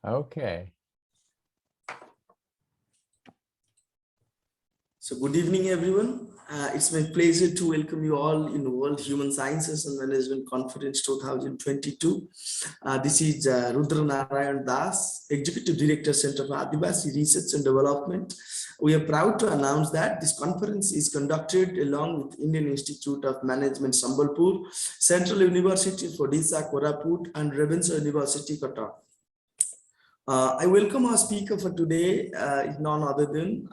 Okay. So good evening, everyone. It's my pleasure to welcome you all in World Human Sciences and Management Conference 2022. This is Rudra Narayan Das, Executive Director, Center for Adivasi Research and Development. We are proud to announce that this conference is conducted along with Indian Institute of Management, Sambalpur, Central University of Odisha, Koraput, and Ravenshaw University, Cuttack. I welcome our speaker for today, none other than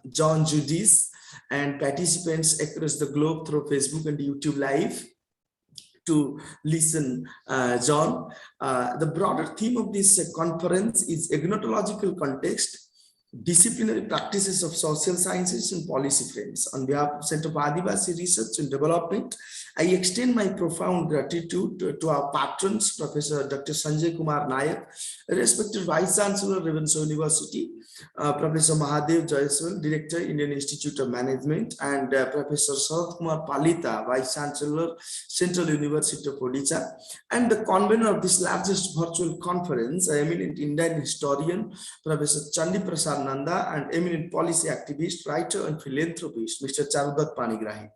John Judis, and participants across the globe through Facebook and YouTube Live to listen, John. The broader theme of this conference is agnotological context, disciplinary practices of social sciences and policy frames. On behalf of Center for Adivasi Research and Development, I extend my profound gratitude to our patrons, Professor Dr. Sanjay Kumar Nayak, respected Vice Chancellor, Ravenshaw University, Professor Mahadev Jaiswal, Director, Indian Institute of Management, and Professor Sarath Kumar Palita, Vice Chancellor, Central University of Odisha, and the convener of this largest virtual conference, eminent Indian historian, Professor Chandi Prasad Nanda, and eminent policy activist, writer, and philanthropist, Mr. Charudat Panigrahi.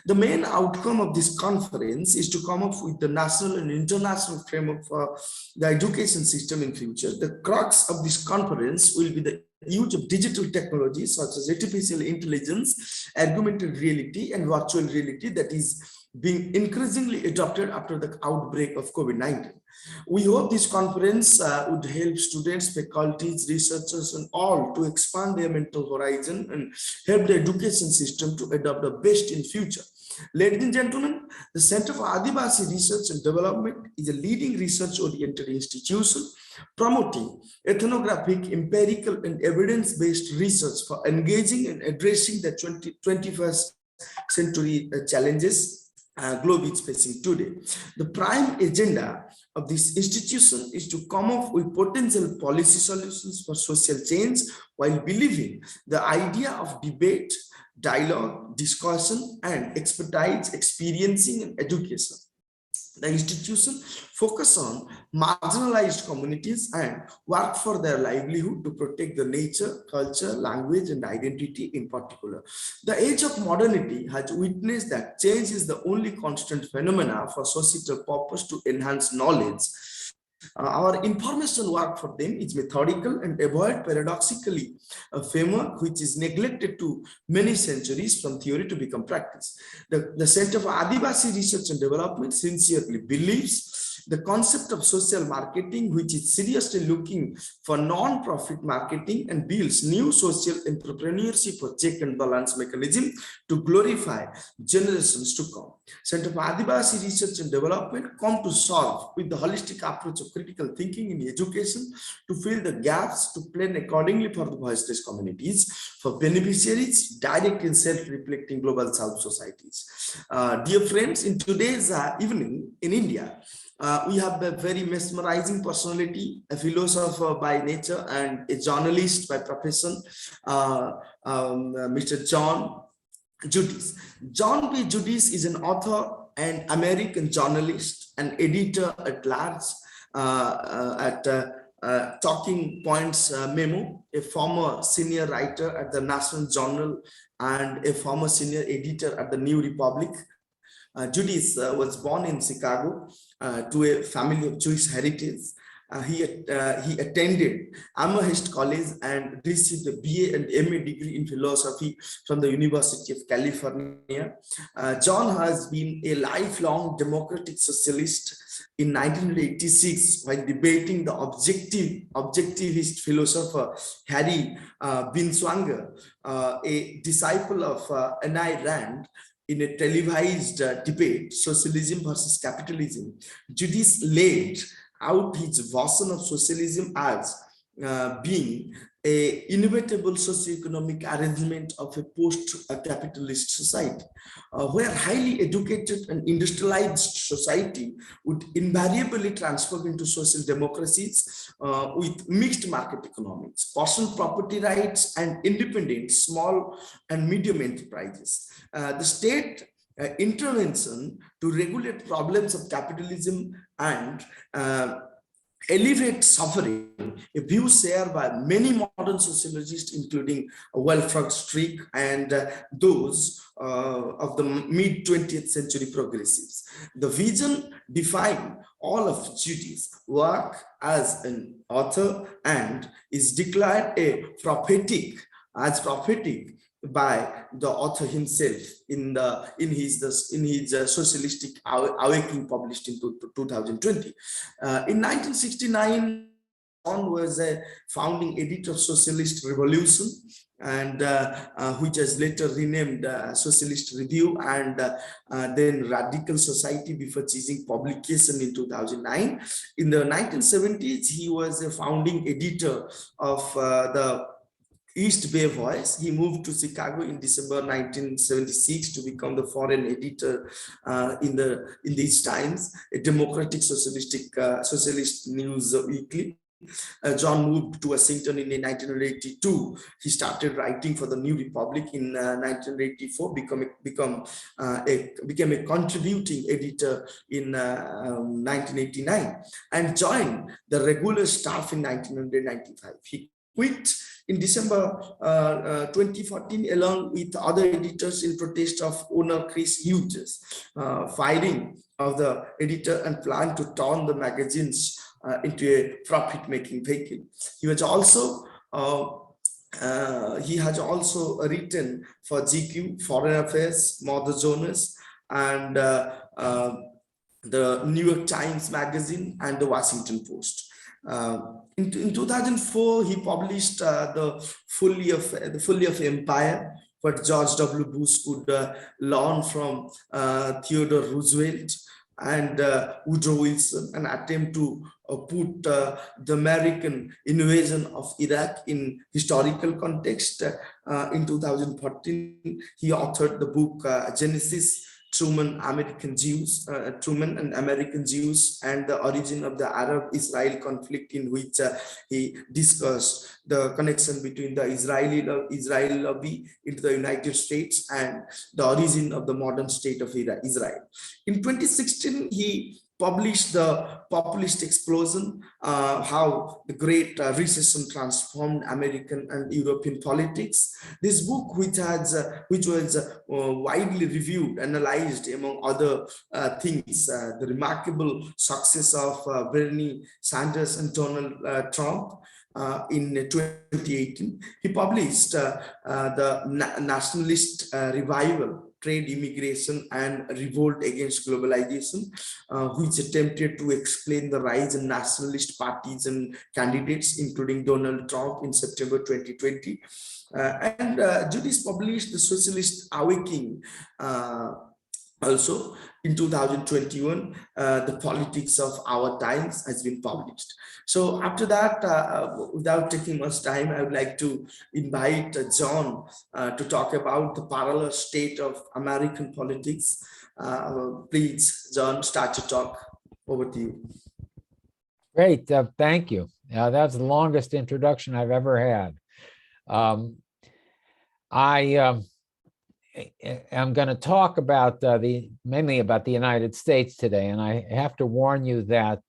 The main outcome of this conference is to come up with the national and international framework for the education system in future. The crux of this conference will be the use of digital technologies such as artificial intelligence, augmented reality, and virtual reality that is being increasingly adopted after the outbreak of COVID-19. We hope this conference would help students, faculties, researchers, and all to expand their mental horizon and help the education system to adopt the best in future. Ladies and gentlemen, the Center for Adivasi Research and Development is a leading research-oriented institution promoting ethnographic, empirical, and evidence-based research for engaging and addressing the 21st century challenges globe is facing today. The prime agenda of this institution is to come up with potential policy solutions for social change while believing the idea of debate, dialogue, discussion, and expertise, experiencing, and education. The institution focus on marginalized communities and work for their livelihood to protect the nature, culture, language, and identity in particular. The age of modernity has witnessed that change is the only constant phenomena for societal purpose to enhance knowledge. Our information work for them is methodical and avoid paradoxically a framework which is neglected to many centuries from theory to become practice. The Center for Adivasi Research and Development sincerely believes the concept of social marketing, which is seriously looking for non-profit marketing and builds new social entrepreneurship for check and balance mechanism to glorify generations to come. Center for Adivasi Research and Development come to solve with the holistic approach of critical thinking in education to fill the gaps, to plan accordingly for the voiceless communities, for beneficiaries, direct and self-reflecting global South societies. Dear friends, in today's evening in India, we have a very mesmerizing personality, a philosopher by nature and a journalist by profession, Mr. John Judis. John B. Judis is an author and American journalist, an editor at large at Talking Points Memo, a former senior writer at the National Journal and a former senior editor at the New Republic. Judis was born in Chicago to a family of Jewish heritage. He attended Amherst College and received a BA and MA degree in philosophy from the University of California. John has been a lifelong democratic socialist. In 1986, while debating the objectivist philosopher Harry Binswanger, a disciple of Ayn Rand, in a televised debate, Socialism versus Capitalism, Judis laid out his version of socialism as being a inevitable socioeconomic arrangement of a post-capitalist society, where highly educated and industrialized society would invariably transform into social democracies with mixed market economics, personal property rights, and independent small and medium enterprises. The state intervention to regulate problems of capitalism and elevate suffering, a view shared by many modern sociologists, including Wilfred Strick and those of the mid-20th century progressives. The vision defined all of Judis' work as an author and is declared as prophetic by the author himself in his socialistic awakening published in 2020. In 1969, John was a founding editor of Socialist Revolution, and which was later renamed Socialist Review and then Radical Society before ceasing publication in 2009. In the 1970s, he was a founding editor of the East Bay Voice. He moved to Chicago in December 1976 to become the foreign editor in these times, a democratic socialist news weekly. John moved to Washington in 1982. He started writing for the New Republic in 1984, became a contributing editor in 1989, and joined the regular staff in 1995. He quit in December 2014, along with other editors, in protest of owner Chris Hughes' firing of the editor and plan to turn the magazines into a profit-making vehicle. He has also written for GQ, Foreign Affairs, Mother Jonas, and the New York Times Magazine and the Washington Post. In 2004, he published the Folly of Empire, what George W. Bush could learn from Theodore Roosevelt and Woodrow Wilson, an attempt to put the American invasion of Iraq in historical context. In 2014, he authored the book Genesis, Truman and American Jews and the origin of the Arab-Israel conflict, in which he discussed the connection between the Israeli lobby into the United States and the origin of the modern state of Israel. In 2016, he published The Populist Explosion, how the Great Recession transformed American and European politics. This book, which was widely reviewed, analyzed among other things, the remarkable success of Bernie Sanders and Donald Trump in 2018. He published the Nationalist Revival, Trade, Immigration, and Revolt Against Globalization, which attempted to explain the rise in nationalist parties and candidates, including Donald Trump, in September 2020. And Judis published The Socialist Awakening also in 2021. The Politics of Our Times has been published. So after that, without taking much time, I would like to invite John to talk about the parallel state of American politics. Please, John, start your talk. Over to you. Great, thank you. That's the longest introduction I've ever had. I am going to talk about mainly about the United States today, and I have to warn you that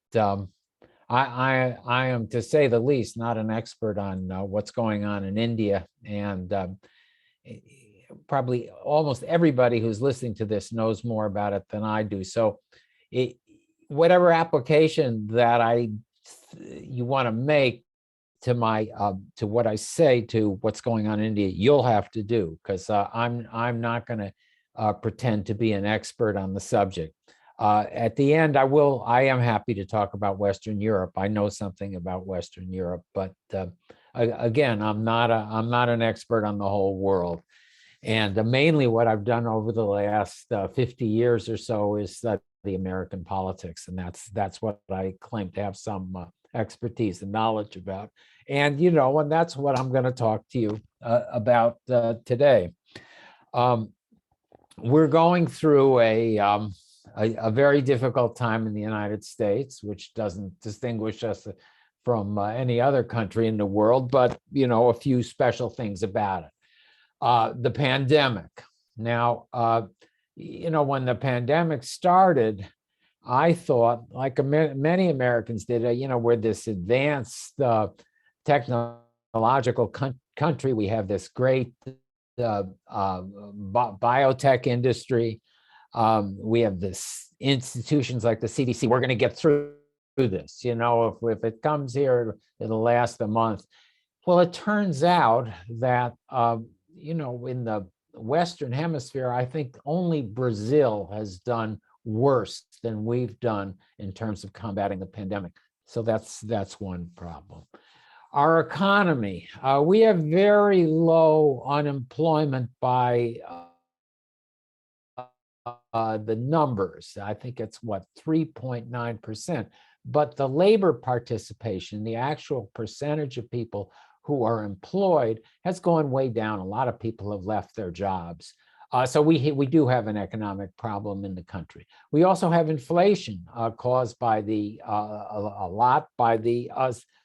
I am, to say the least, not an expert on what's going on in India, and probably almost everybody who's listening to this knows more about it than I do. So whatever application that you want to make to my to what I say to what's going on in India, you'll have to do, because I'm not going to pretend to be an expert on the subject. At the end, I am happy to talk about Western Europe. I know something about Western Europe, but again, I'm not an expert on the whole world. And mainly what I've done over the last 50 years or so is the American politics, and that's what I claim to have some expertise and knowledge about. And and that's what I'm going to talk to you about today. We're going through a very difficult time in the United States, which doesn't distinguish us from any other country in the world, but a few special things about it. The pandemic. Now, when the pandemic started, I thought, like many Americans did, we're this advanced technological country. We have this great biotech industry. We have this institutions like the CDC. We're going to get through this. If it comes here, it'll last a month. Well, it turns out that, in the Western Hemisphere, I think only Brazil has done worse than we've done in terms of combating the pandemic. So that's one problem. Our economy, we have very low unemployment by the numbers. I think it's 3.9%. But the labor participation, the actual percentage of people who are employed, has gone way down. A lot of people have left their jobs. So we do have an economic problem in the country. We also have inflation caused by a lot by the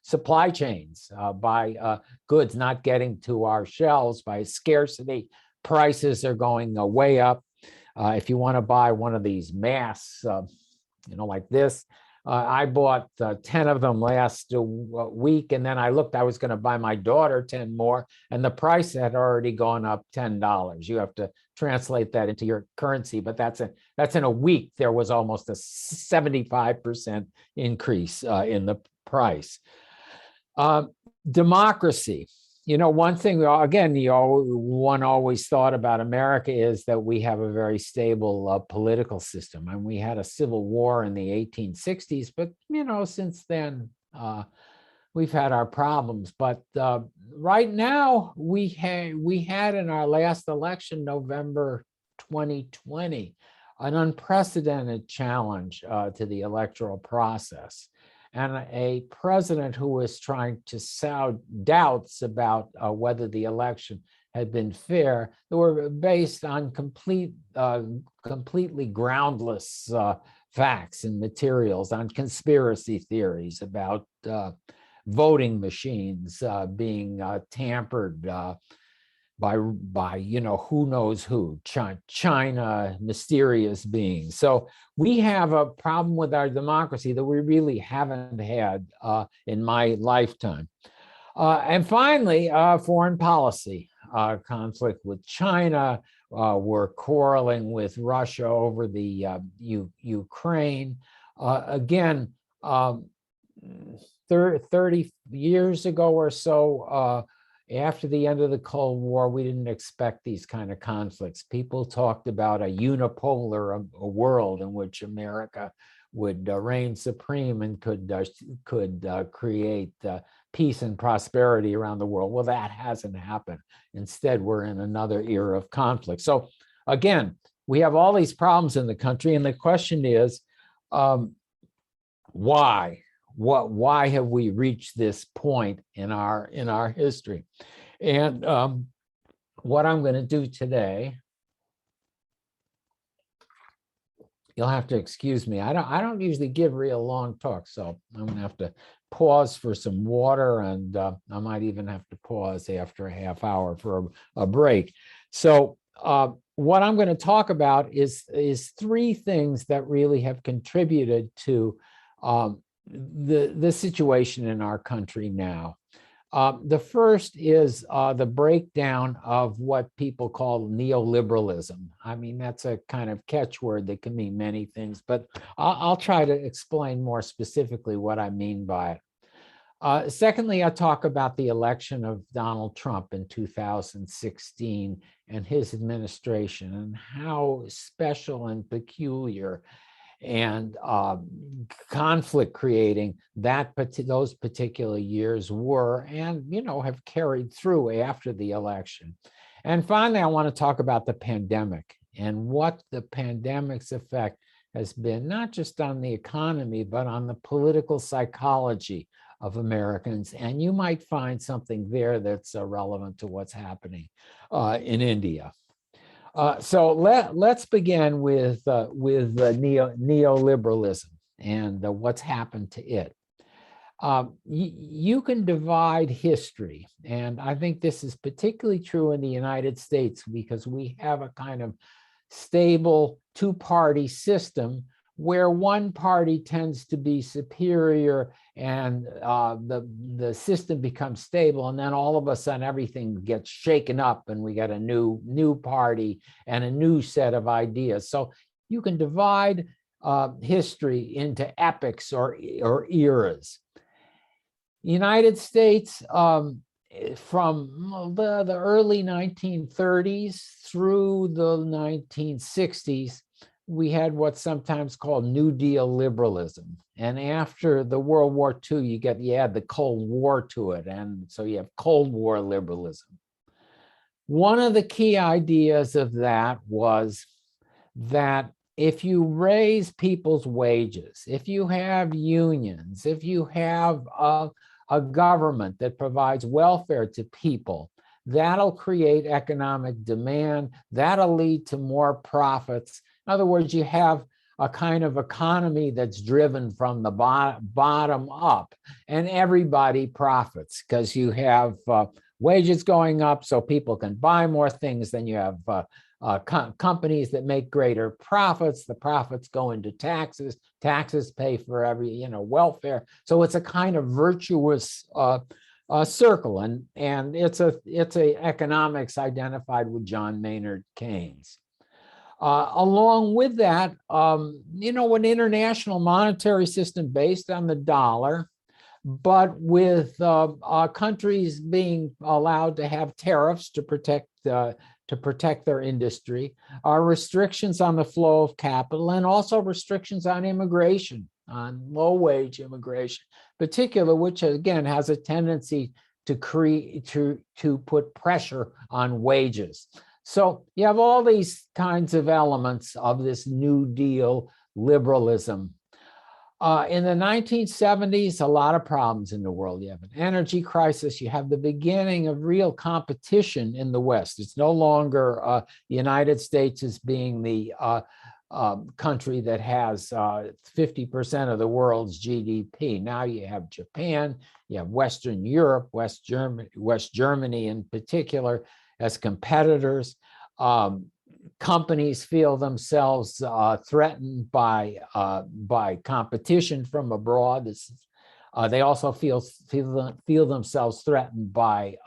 supply chains, by goods not getting to our shelves, by scarcity. Prices are going way up. If you want to buy one of these masks, like this, I bought 10 of them last week, and then I was going to buy my daughter 10 more, and the price had already gone up $10. You have to translate that into your currency, but that's in a week. There was almost a 75% increase in the price. Democracy. One thing, again, one always thought about America is that we have a very stable political system. And we had a civil war in the 1860s, but, since then, we've had our problems. But right now, we had in our last election, November 2020, an unprecedented challenge to the electoral process. And a president who was trying to sow doubts about whether the election had been fair, that were based on completely groundless facts and materials, on conspiracy theories about voting machines being tampered by who knows who, China, mysterious beings. So we have a problem with our democracy that we really haven't had in my lifetime. And finally, foreign policy, conflict with China. We're quarreling with Russia over the Ukraine. Again, 30 years ago or so, after the end of the Cold War, we didn't expect these kind of conflicts. People talked about a unipolar world in which America would reign supreme and could create peace and prosperity around the world. Well, that hasn't happened. Instead, we're in another era of conflict. So again, we have all these problems in the country, and the question is, why? Why have we reached this point in our history? And what I'm going to do today, you'll have to excuse me. I don't usually give real long talks, so I'm going to have to pause for some water, and I might even have to pause after a half hour for a break. So what I'm going to talk about is three things that really have contributed to the situation in our country now. The first is the breakdown of what people call neoliberalism. I mean, that's a kind of catchword that can mean many things, but I'll try to explain more specifically what I mean by it. Secondly, I'll talk about the election of Donald Trump in 2016 and his administration, and how special and peculiar and conflict creating those particular years were, and have carried through after the election. And finally, I want to talk about the pandemic and what the pandemic's effect has been, not just on the economy, but on the political psychology of Americans. And you might find something there that's relevant to what's happening in India. So let's begin with neoliberalism and what's happened to it. You can divide history, and I think this is particularly true in the United States because we have a kind of stable two-party system where one party tends to be superior and the system becomes stable, and then all of a sudden everything gets shaken up and we get a new party and a new set of ideas. So you can divide history into epochs or eras. United States, from the early 1930s through the 1960s, we had what's sometimes called New Deal liberalism. And after the World War II, you add the Cold War to it. And so you have Cold War liberalism. One of the key ideas of that was that if you raise people's wages, if you have unions, if you have a government that provides welfare to people, that'll create economic demand, that'll lead to more profits. In other words, you have a kind of economy that's driven from the bottom up, and everybody profits because you have wages going up so people can buy more things. Then you have companies that make greater profits. The profits go into taxes. Taxes pay for every, welfare. So it's a kind of virtuous circle, and it's a economics identified with John Maynard Keynes. Along with that, an international monetary system based on the dollar, but with countries being allowed to have tariffs to protect their industry, restrictions on the flow of capital, and also restrictions on immigration, on low-wage immigration, particular, which again has a tendency to put pressure on wages. So you have all these kinds of elements of this New Deal liberalism. In the 1970s, a lot of problems in the world. You have an energy crisis. You have the beginning of real competition in the West. It's no longer the United States as being the country that has 50% of the world's GDP. Now you have Japan, you have Western Europe, West Germany in particular as competitors. Companies feel themselves threatened by competition from abroad. They also feel themselves threatened by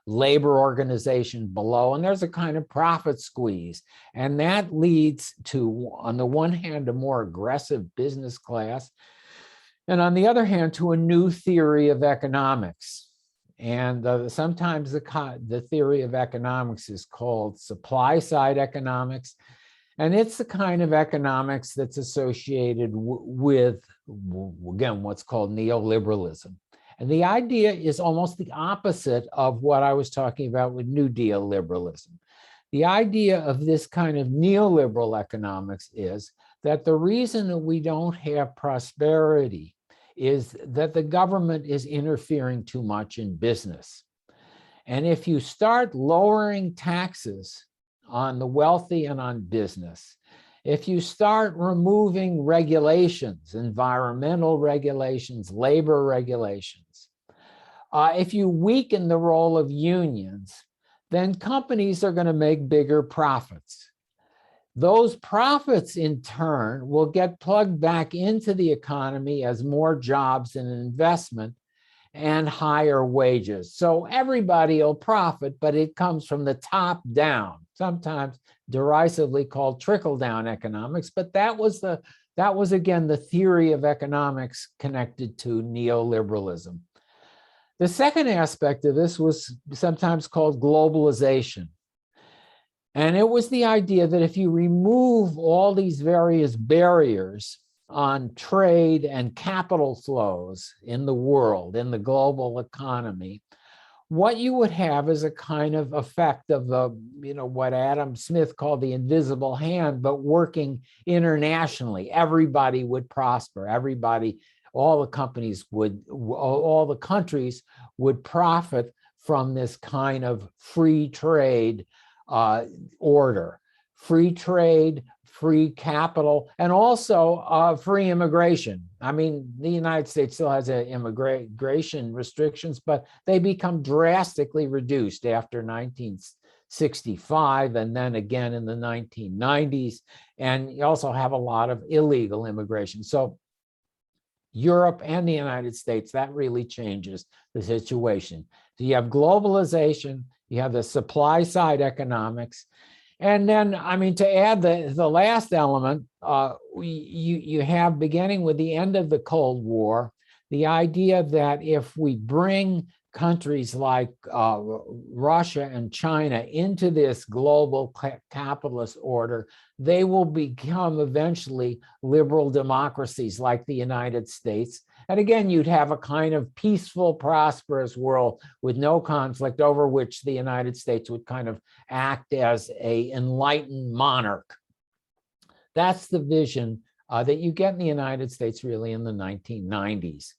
labor organization below, and there's a kind of profit squeeze. And that leads to, on the one hand, a more aggressive business class, and on the other hand, to a new theory of economics. And sometimes the theory of economics is called supply side economics. And it's the kind of economics that's associated with, again, what's called neoliberalism. And the idea is almost the opposite of what I was talking about with New Deal liberalism. The idea of this kind of neoliberal economics is that the reason that we don't have prosperity is that the government is interfering too much in business. And if you start lowering taxes on the wealthy and on business, if you start removing regulations, environmental regulations, labor regulations, if you weaken the role of unions, then companies are going to make bigger profits. Those profits, in turn, will get plugged back into the economy as more jobs and investment and higher wages. So everybody will profit, but it comes from the top down, sometimes derisively called trickle-down economics. But that was again the theory of economics connected to neoliberalism. The second aspect of this was sometimes called globalization. And it was the idea that if you remove all these various barriers on trade and capital flows in the world, in the global economy, what you would have is a kind of effect of the, what Adam Smith called the invisible hand, but working internationally. Everybody would prosper. All the countries would profit from this kind of free trade order. Free trade, free capital, and also free immigration. I mean, the United States still has immigration restrictions, but they become drastically reduced after 19 1965 and then again in the 1990s. And you also have a lot of illegal immigration. So Europe and the United States, that really changes the situation. So you have globalization, you have the supply side economics, and then, I mean, to add the last element, you have, beginning with the end of the Cold War, the idea that if we bring countries like Russia and China into this global capitalist order, they will become eventually liberal democracies like the United States. And again, you'd have a kind of peaceful, prosperous world with no conflict, over which the United States would kind of act as an enlightened monarch. That's the vision that you get in the United States really in the 1990s.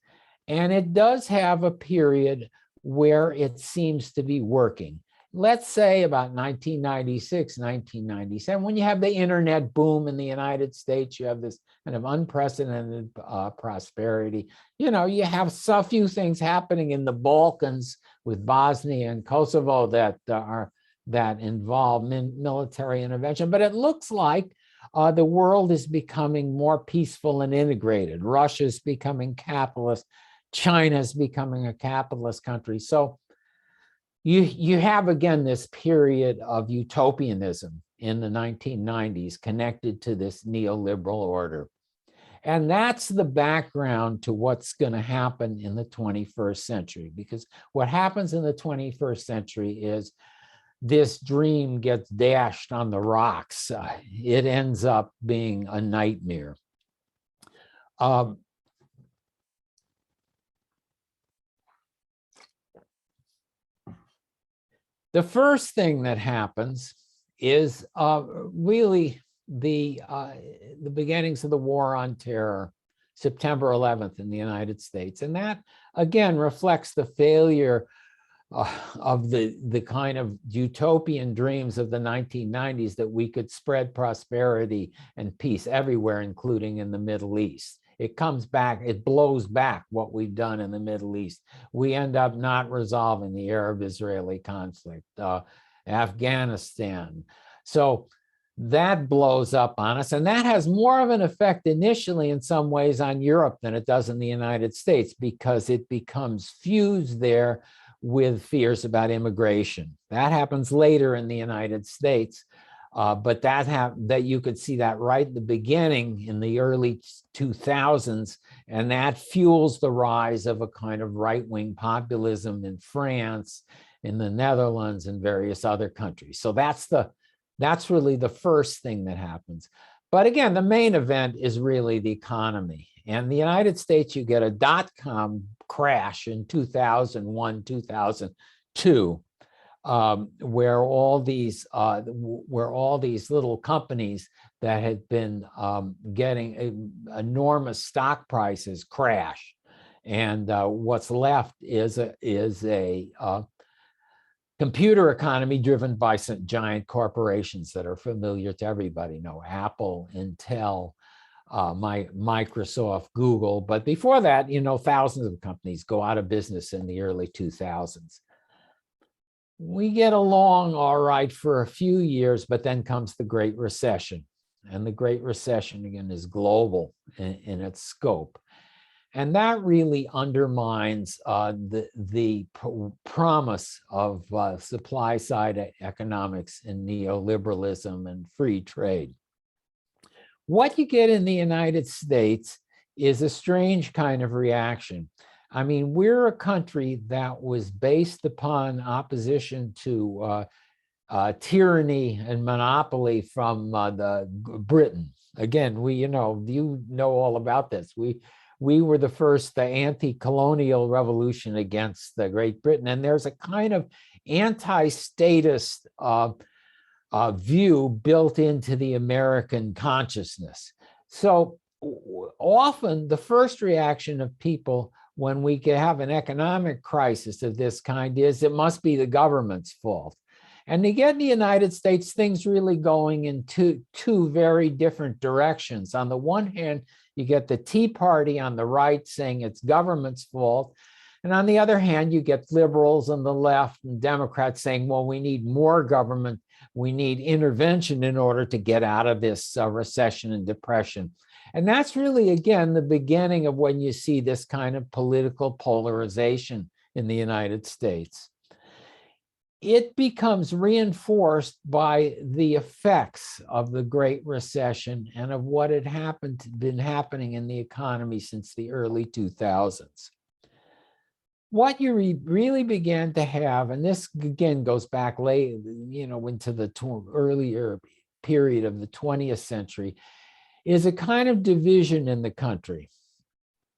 And it does have a period where it seems to be working. Let's say about 1996, 1997, when you have the internet boom in the United States, you have this kind of unprecedented prosperity. You know, you have so few things happening in the Balkans with Bosnia and Kosovo that involve military intervention, but it looks like the world is becoming more peaceful and integrated. Russia's becoming capitalist. China's becoming a capitalist country. So you have, again, this period of utopianism in the 1990s connected to this neoliberal order. And that's the background to what's going to happen in the 21st century, because what happens in the 21st century is this dream gets dashed on the rocks. It ends up being a nightmare. The first thing that happens is really the beginnings of the War on Terror, September 11th in the United States. And that, again, reflects the failure of the kind of utopian dreams of the 1990s that we could spread prosperity and peace everywhere, including in the Middle East. It comes back, it blows back what we've done in the Middle East. We end up not resolving the Arab-Israeli conflict, Afghanistan. So that blows up on us, and that has more of an effect initially in some ways on Europe than it does in the United States, because it becomes fused there with fears about immigration. That happens later in the United States. But that you could see that right at the beginning in the early 2000s, and that fuels the rise of a kind of right-wing populism in France, in the Netherlands, and various other countries. So that's really the first thing that happens. But again, the main event is really the economy. And in the United States, you get a dot-com crash in 2001, 2002. Where all these little companies that had been getting enormous stock prices crash, and what's left is a computer economy driven by some giant corporations that are familiar to everybody. You know, Apple, Intel, Microsoft, Google. But before that, you know, thousands of companies go out of business in the early 2000s. We get along all right for a few years, but then comes the Great Recession. And the Great Recession, again, is global in its scope. And that really undermines the promise of supply side economics and neoliberalism and free trade. What you get in the United States is a strange kind of reaction. I mean, we're a country that was based upon opposition to tyranny and monopoly from Britain. Again, you know all about this. We were the first, the anti-colonial revolution against the Great Britain, and there's a kind of anti-statist view built into the American consciousness. So often the first reaction of people when we have an economic crisis of this kind is it must be the government's fault. And to get in the United States, things really going in two very different directions. On the one hand, you get the Tea Party on the right saying it's government's fault. And on the other hand, you get liberals on the left and Democrats saying, well, we need more government. We need intervention in order to get out of this recession and depression. And that's really, again, the beginning of when you see this kind of political polarization in the United States. It becomes reinforced by the effects of the Great Recession and of what had been happening in the economy since the early 2000s. What you really began to have, and this again goes back late, into the earlier period of the 20th century, is a kind of division in the country.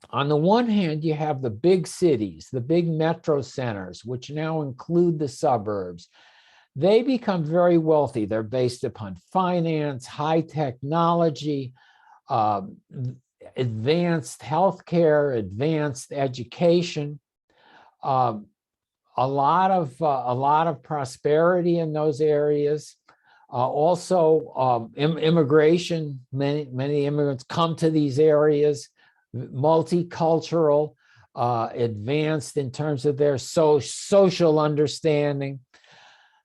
On the one hand, you have the big cities, the big metro centers, which now include the suburbs. They become very wealthy. They're based upon finance, high technology, advanced healthcare, advanced education, a lot of prosperity in those areas. Also, immigration. Many immigrants come to these areas. Multicultural, advanced in terms of their social understanding.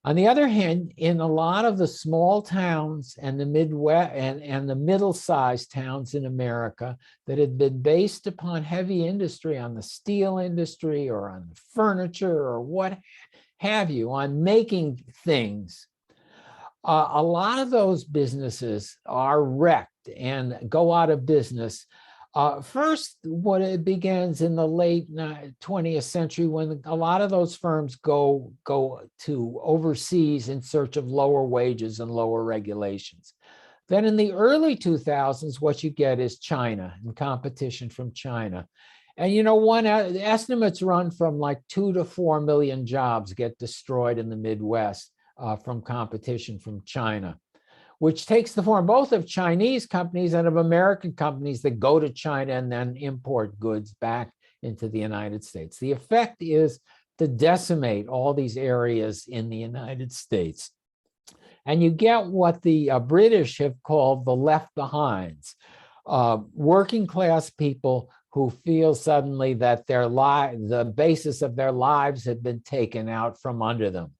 On the other hand, in a lot of the small towns and the Midwest and the middle-sized towns in America that had been based upon heavy industry, on the steel industry or on furniture or what have you, on making things, a lot of those businesses are wrecked and go out of business. First, what it begins in the late 20th century when a lot of those firms go to overseas in search of lower wages and lower regulations. Then in the early 2000s, what you get is China and competition from China. And estimates run from like 2 to 4 million jobs get destroyed in the Midwest from competition from China, which takes the form both of Chinese companies and of American companies that go to China and then import goods back into the United States. The effect is to decimate all these areas in the United States. And you get what the British have called the left behinds, working class people who feel suddenly that the basis of their lives have been taken out from under them.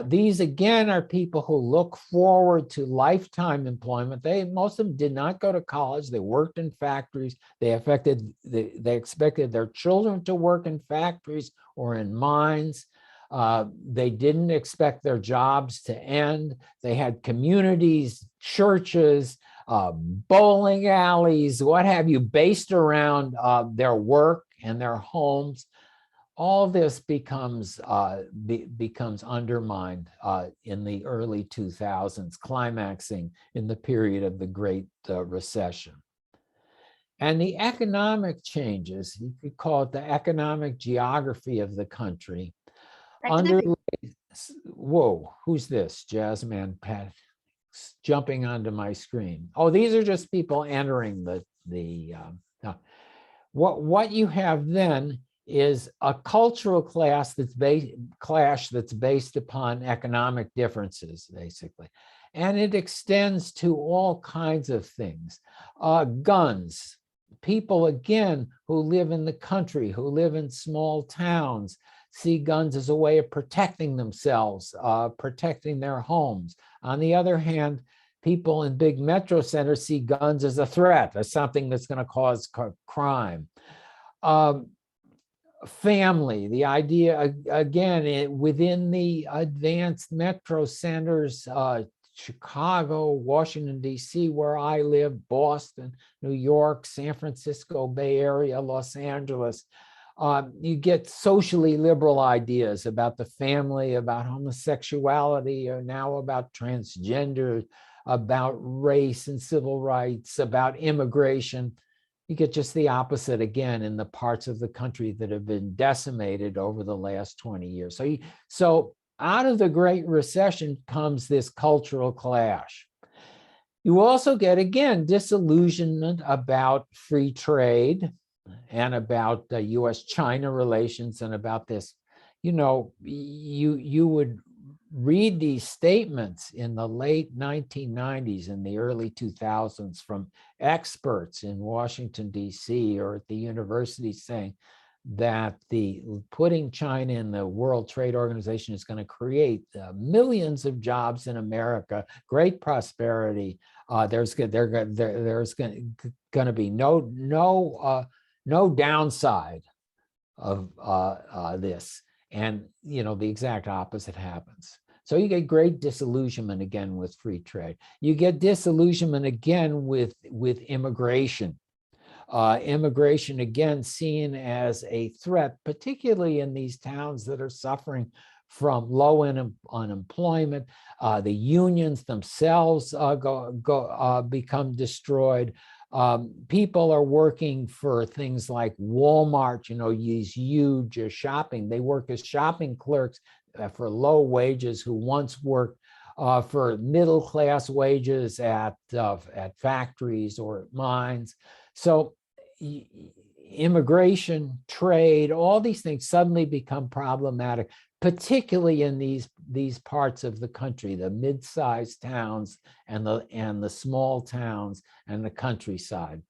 These, again, are people who look forward to lifetime employment. Most of them did not go to college. They worked in factories. They expected their children to work in factories or in mines. They didn't expect their jobs to end. They had communities, churches, bowling alleys, what have you, based around their work and their homes. All this becomes undermined in the early 2000s, climaxing in the period of the Great Recession. And the economic changes, you could call it the economic geography of the country. Whoa, who's this? Jazzman Pat jumping onto my screen. Oh, these are just people entering what you have then is a cultural clash that's based upon economic differences, basically. And it extends to all kinds of things. Guns. People, again, who live in the country, who live in small towns, see guns as a way of protecting themselves, protecting their homes. On the other hand, people in big metro centers see guns as a threat, as something that's going to cause crime. Family, the idea, again, within the advanced metro centers, Chicago, Washington, D.C., where I live, Boston, New York, San Francisco, Bay Area, Los Angeles, you get socially liberal ideas about the family, about homosexuality, or now about transgender, about race and civil rights, about immigration. You get just the opposite again in the parts of the country that have been decimated over the last 20 years. So out of the Great Recession comes this cultural clash. You also get, again, disillusionment about free trade and about U.S.-China relations and about this. You would read these statements in the late 1990s and the early 2000s from experts in Washington, D.C. or at the university saying that the putting China in the World Trade Organization is going to create millions of jobs in America, great prosperity. There's going to be no downside of this, and the exact opposite happens. So you get great disillusionment again with free trade. You get disillusionment again with immigration. Immigration again seen as a threat, particularly in these towns that are suffering from low unemployment. The unions themselves become destroyed. People are working for things like Walmart, these huge shopping. They work as shopping clerks for low wages, who once worked for middle-class wages at factories or mines. So immigration, trade, all these things suddenly become problematic, particularly in these parts of the country, the mid-sized towns and the small towns and the countryside.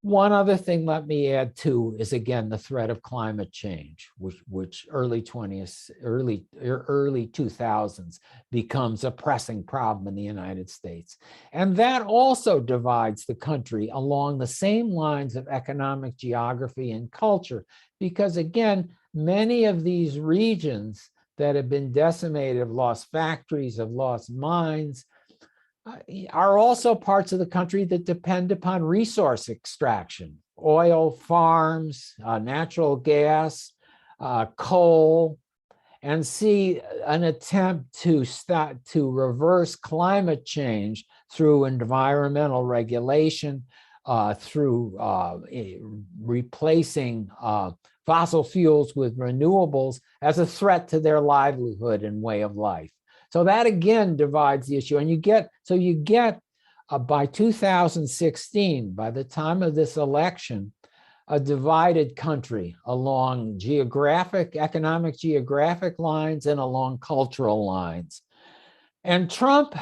One other thing let me add too is again the threat of climate change, which early 2000s becomes a pressing problem in the United States. And that also divides the country along the same lines of economic geography and culture, because again, many of these regions that have been decimated, have lost factories, have lost mines, are also parts of the country that depend upon resource extraction, oil farms, natural gas, coal, and see an attempt to reverse climate change through environmental regulation, through replacing fossil fuels with renewables as a threat to their livelihood and way of life. So that again divides the issue, and you get by 2016, by the time of this election, a divided country along economic geographic lines and along cultural lines. And Trump,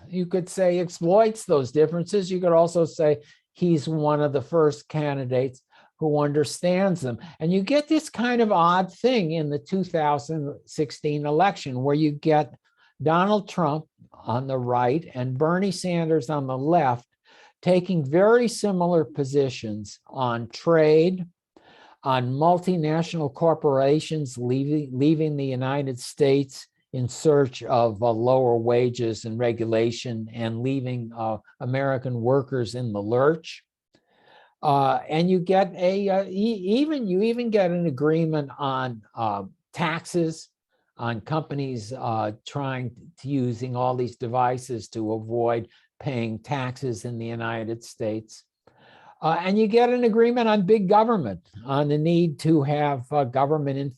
you could say, exploits those differences. You could also say he's one of the first candidates who understands them. And you get this kind of odd thing in the 2016 election where you get Donald Trump on the right and Bernie Sanders on the left taking very similar positions on trade, on multinational corporations leaving the United States in search of lower wages and regulation and leaving American workers in the lurch. And you get you even get an agreement on taxes on companies using all these devices to avoid paying taxes in the United States. And you get an agreement on big government, on the need to have government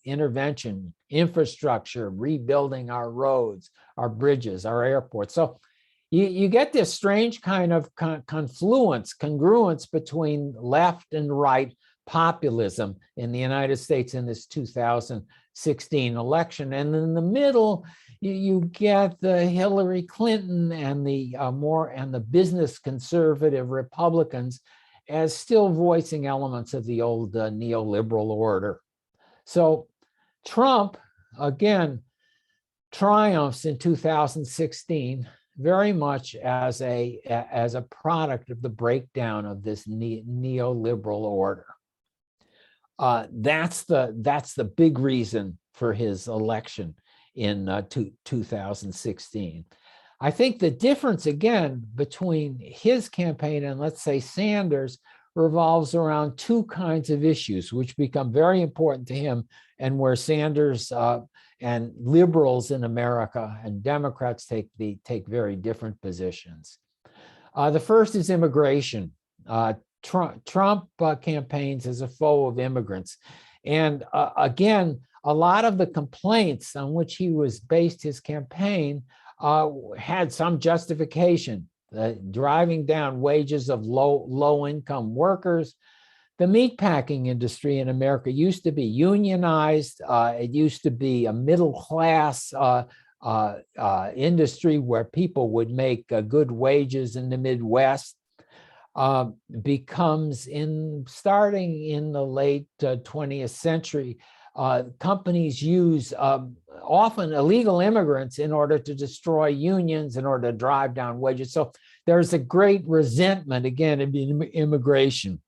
intervention, infrastructure, rebuilding our roads, our bridges, our airports. So you get this strange kind of congruence between left and right populism in the United States in this 2016 election. And in the middle, you get the Hillary Clinton and the business conservative Republicans as still voicing elements of the old neoliberal order. So Trump, again, triumphs in 2016 very much as a product of the breakdown of this neoliberal order. That's the big reason for his election in 2016. I think the difference again between his campaign and let's say Sanders revolves around two kinds of issues which become very important to him, and where Sanders and liberals in America and Democrats take very different positions. The first is immigration. Trump campaigns as a foe of immigrants. And again, a lot of the complaints on which he was based his campaign had some justification, driving down wages of low-income workers. The meatpacking industry in America used to be unionized. It used to be a middle-class industry where people would make good wages in the Midwest. becomes starting in the late 20th century, companies use often illegal immigrants in order to destroy unions, in order to drive down wages. So there's a great resentment, again, of immigration.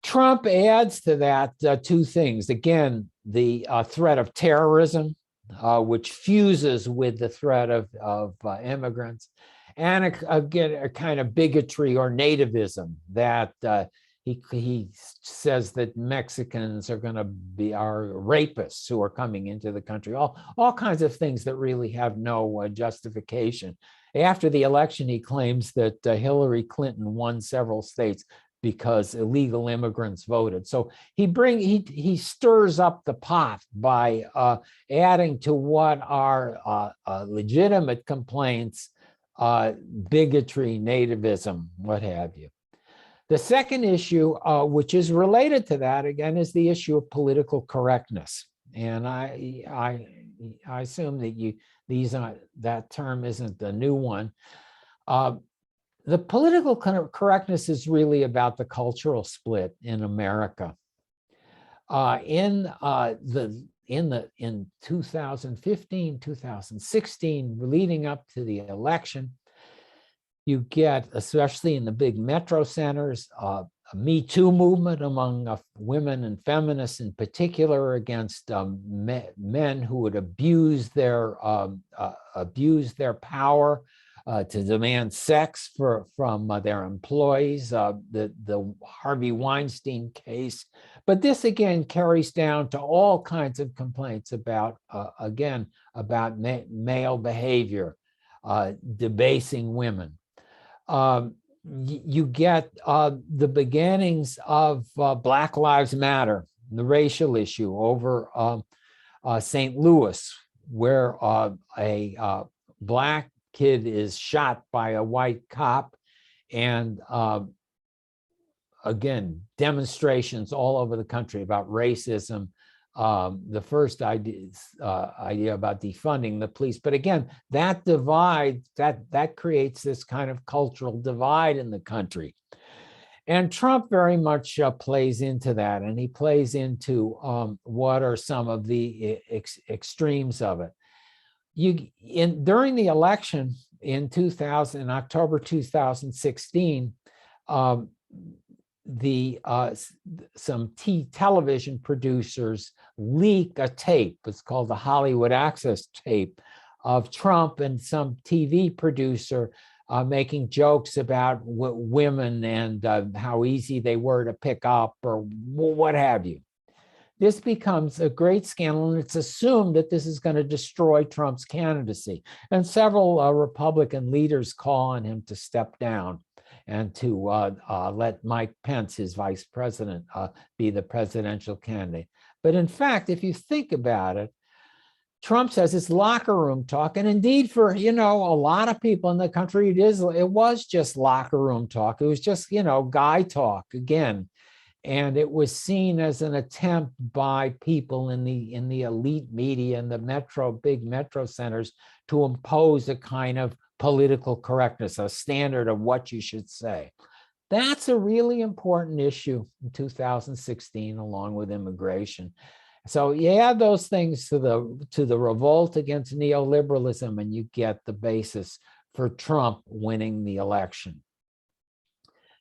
Trump adds to that two things. Again, the threat of terrorism, which fuses with the threat of immigrants, and again, a kind of bigotry or nativism that he says that Mexicans are going to be our rapists who are coming into the country. All kinds of things that really have no justification. After the election, he claims that Hillary Clinton won several states because illegal immigrants voted. So he stirs up the pot by adding to what are legitimate complaints, bigotry, nativism, what have you. The second issue, which is related to that, again, is the issue of political correctness. And I assume that that term isn't the new one. The political correctness is really about the cultural split in America. In 2015, 2016, leading up to the election, you get, especially in the big metro centers, a Me Too movement among women and feminists in particular against men who would abuse their power to demand sex from their employees, the Harvey Weinstein case. But this again carries down to all kinds of complaints about, again, about male behavior, debasing women. You get the beginnings of Black Lives Matter, the racial issue over St. Louis, where a Black kid is shot by a white cop, and again, demonstrations all over the country about racism. The first idea about defunding the police, but again, that divide, that creates this kind of cultural divide in the country. And Trump very much plays into that, and he plays into what are some of the extremes of it. During the election in October 2016, some television producers leak a tape. It's called the Hollywood Access tape of Trump and some TV producer making jokes about women and how easy they were to pick up or what have you. This becomes a great scandal, and it's assumed that this is going to destroy Trump's candidacy. And several Republican leaders call on him to step down and to let Mike Pence, his vice president, be the presidential candidate. But in fact, if you think about it, Trump says it's locker room talk. And indeed, for, a lot of people in the country, it was just locker room talk. It was just, guy talk again. And it was seen as an attempt by people in the elite media and the big metro centers to impose a kind of political correctness, a standard of what you should say. That's a really important issue in 2016, along with immigration. So you add those things to the revolt against neoliberalism, and you get the basis for Trump winning the election.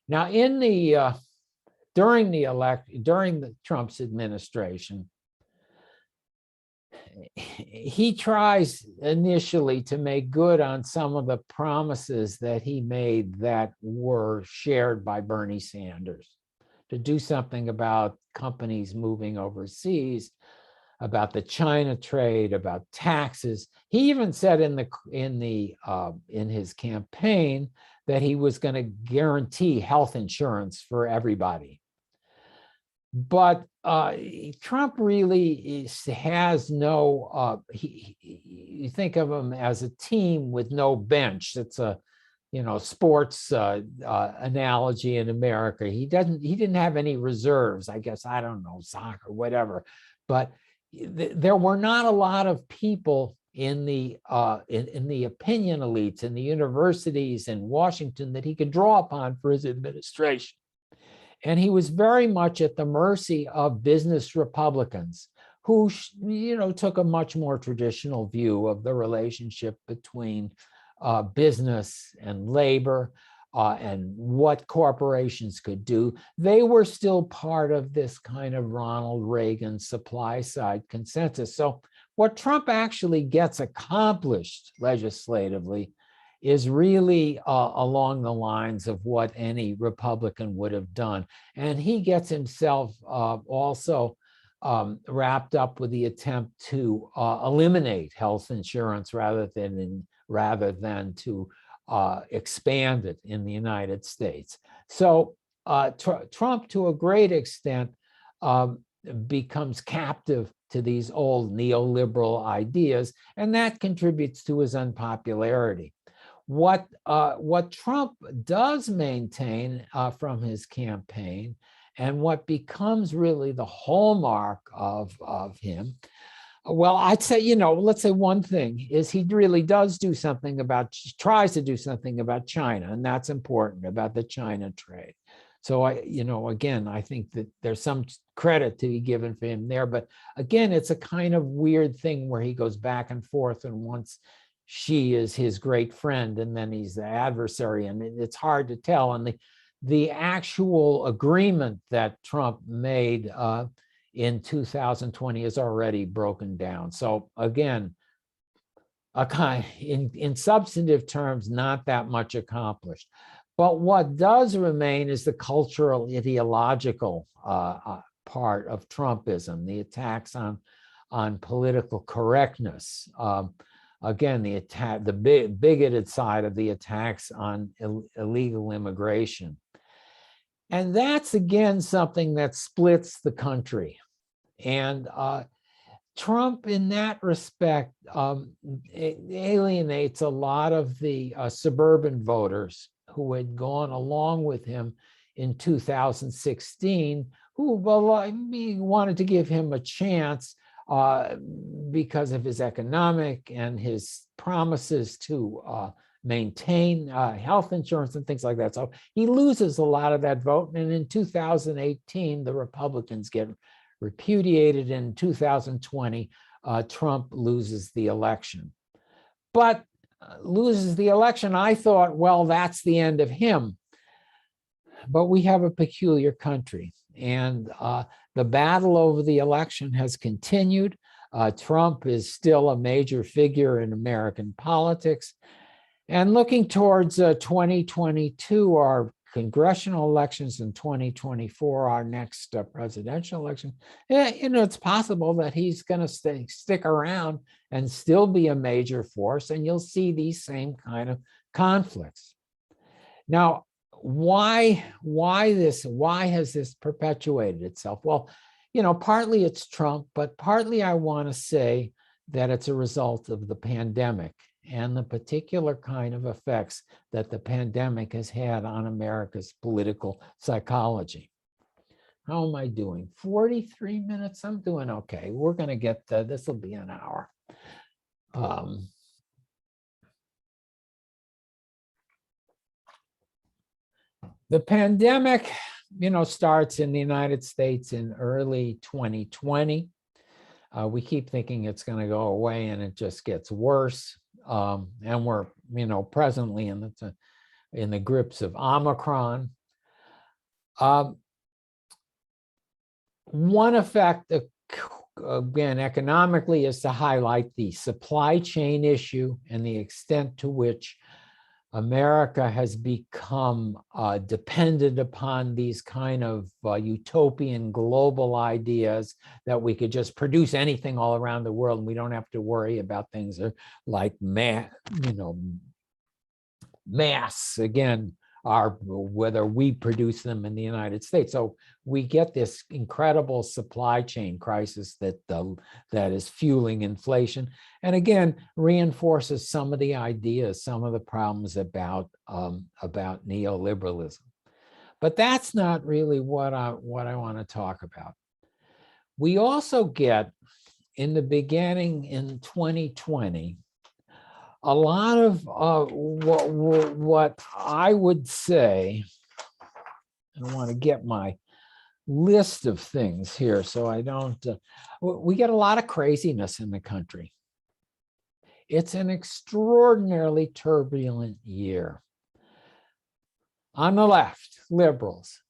Now, during Trump's administration, he tries initially to make good on some of the promises that he made that were shared by Bernie Sanders, to do something about companies moving overseas, about the China trade, about taxes. He even said in his campaign that he was going to guarantee health insurance for everybody. But Trump really has no, you think of him as a team with no bench. It's a, sports analogy in America. He didn't have any reserves, I guess, I don't know, soccer, whatever. But there were not a lot of people in the opinion elites in the universities in Washington that he could draw upon for his administration. And he was very much at the mercy of business Republicans who, took a much more traditional view of the relationship between business and labor and what corporations could do. They were still part of this kind of Ronald Reagan supply side consensus. So what Trump actually gets accomplished legislatively is really along the lines of what any Republican would have done. And he gets himself also wrapped up with the attempt to eliminate health insurance rather than to expand it in the United States. So Trump, to a great extent, becomes captive to these old neoliberal ideas, and that contributes to his unpopularity. What Trump does maintain from his campaign, and what becomes really the hallmark of him, well, I'd say, let's say one thing is he really tries to do something about China, and that's important, about the China trade. So again, I think that there's some credit to be given for him there, but again, it's a kind of weird thing where he goes back and forth, and once Xi is his great friend, and then he's the adversary, and it's hard to tell. And the actual agreement that Trump made in 2020 is already broken down. So again, in substantive terms, not that much accomplished. But what does remain is the cultural ideological part of Trumpism, the attacks on political correctness. Again, the bigoted side of the attacks on illegal immigration. And that's, again, something that splits the country. And Trump, in that respect, alienates a lot of the suburban voters who had gone along with him in 2016, who wanted to give him a chance because of his economic and his promises to maintain health insurance and things like that. So he loses a lot of that vote. And in 2018, the Republicans get repudiated. In 2020, Trump loses the election. But loses the election, I thought, well, that's the end of him. But we have a peculiar country, and the battle over the election has continued. Trump is still a major figure in American politics. And looking towards 2022, our congressional elections, in 2024, our next presidential election, it's possible that he's going to stick around and still be a major force, and you'll see these same kind of conflicts. Now, why has this perpetuated itself? Well, partly it's Trump, but partly I want to say that it's a result of the pandemic and the particular kind of effects that the pandemic has had on America's political psychology. How am I doing? 43 minutes? I'm doing okay. We're going to get, this will be an hour. The pandemic, starts in the United States in early 2020. We keep thinking it's going to go away, and it just gets worse. And we're, presently in the grips of Omicron. One effect, again, economically, is to highlight the supply chain issue and the extent to which America has become dependent upon these kind of utopian global ideas that we could just produce anything all around the world, and we don't have to worry about things like mass, again, whether we produce them in the United States. So we get this incredible supply chain crisis that is fueling inflation, and again reinforces some of the ideas, some of the problems about neoliberalism. But that's not really what I want to talk about. We also get in the beginning in 2020, a lot of what I would say, I want to get my list of things here so I don't, we get a lot of craziness in the country. It's an extraordinarily turbulent year. On the left, liberals.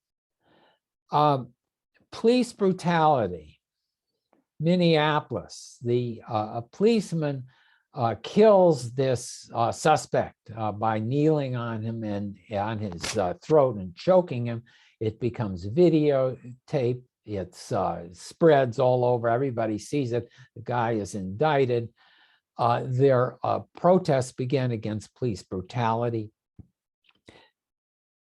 Police brutality. Minneapolis, a policeman kills this suspect by kneeling on him and on his throat and choking him. It becomes videotape. It spreads all over. Everybody sees it. The guy is indicted. Their protests began against police brutality.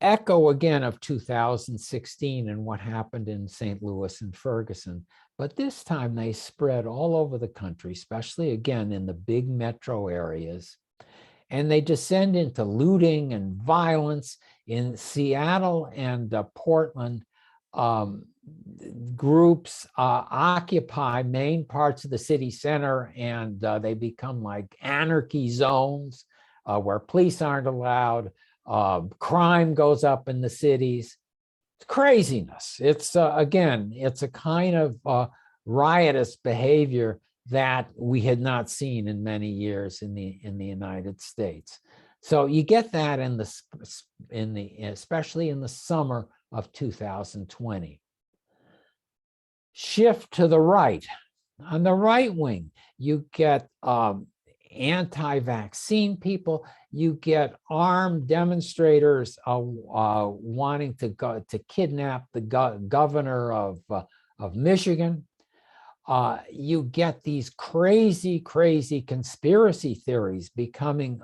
Echo again of 2016 and what happened in St. Louis and Ferguson. But this time they spread all over the country, especially again in the big metro areas. And they descend into looting and violence. In Seattle and Portland, groups occupy main parts of the city center, and they become like anarchy zones where police aren't allowed. Crime goes up in the cities. It's craziness. It's again, it's a kind of riotous behavior that we had not seen in many years in the United States. So you get that especially in the summer of 2020. Shift to the right. On the right wing, you get anti-vaccine people. You get armed demonstrators wanting to kidnap the governor of Michigan. You get these crazy conspiracy theories becoming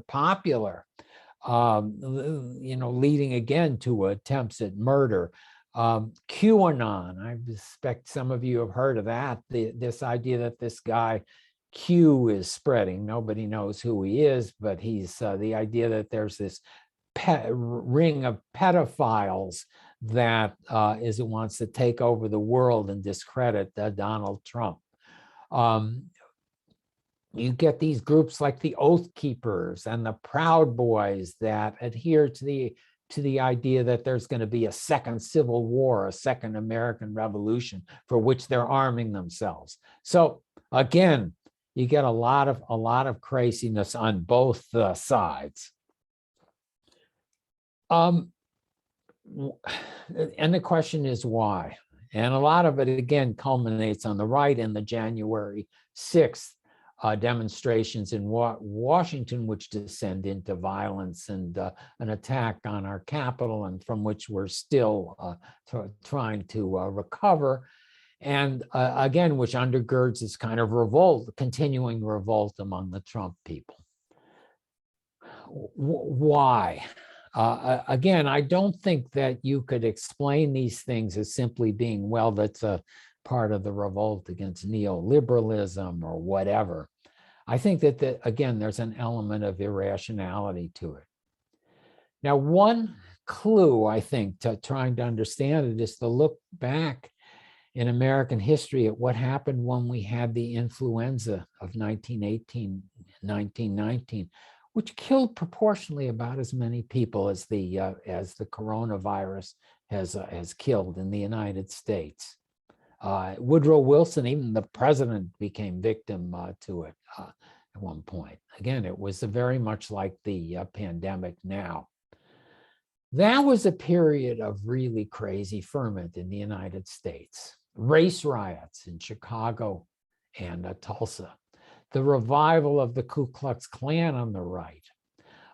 popular, leading again to attempts at murder. QAnon, I suspect some of you have heard of that, this idea that this guy Q is spreading. Nobody knows who he is, but he's the idea that there's this ring of pedophiles that wants to take over the world and discredit Donald Trump. You get these groups like the Oath Keepers and the Proud Boys that adhere to the idea that there's going to be a second Civil War, a second American Revolution, for which they're arming themselves. So again, you get a lot of craziness on both sides. And the question is why? And a lot of it, again, culminates on the right in the January 6th demonstrations in Washington, which descend into violence and an attack on our Capitol, and from which we're still trying to recover. And again, which undergirds this kind of revolt, continuing revolt among the Trump people. Why? Again, I don't think that you could explain these things as simply being, well, that's a part of the revolt against neoliberalism or whatever. I think that, again, there's an element of irrationality to it. Now, one clue, I think, to trying to understand it is to look back in American history at what happened when we had the influenza of 1918, 1919, which killed proportionally about as many people as the coronavirus has killed in the United States. Woodrow Wilson, even the president, became victim to it at one point. Again, it was very much like the pandemic now. That was a period of really crazy ferment in the United States. Race riots in Chicago and Tulsa. The revival of the Ku Klux Klan on the right.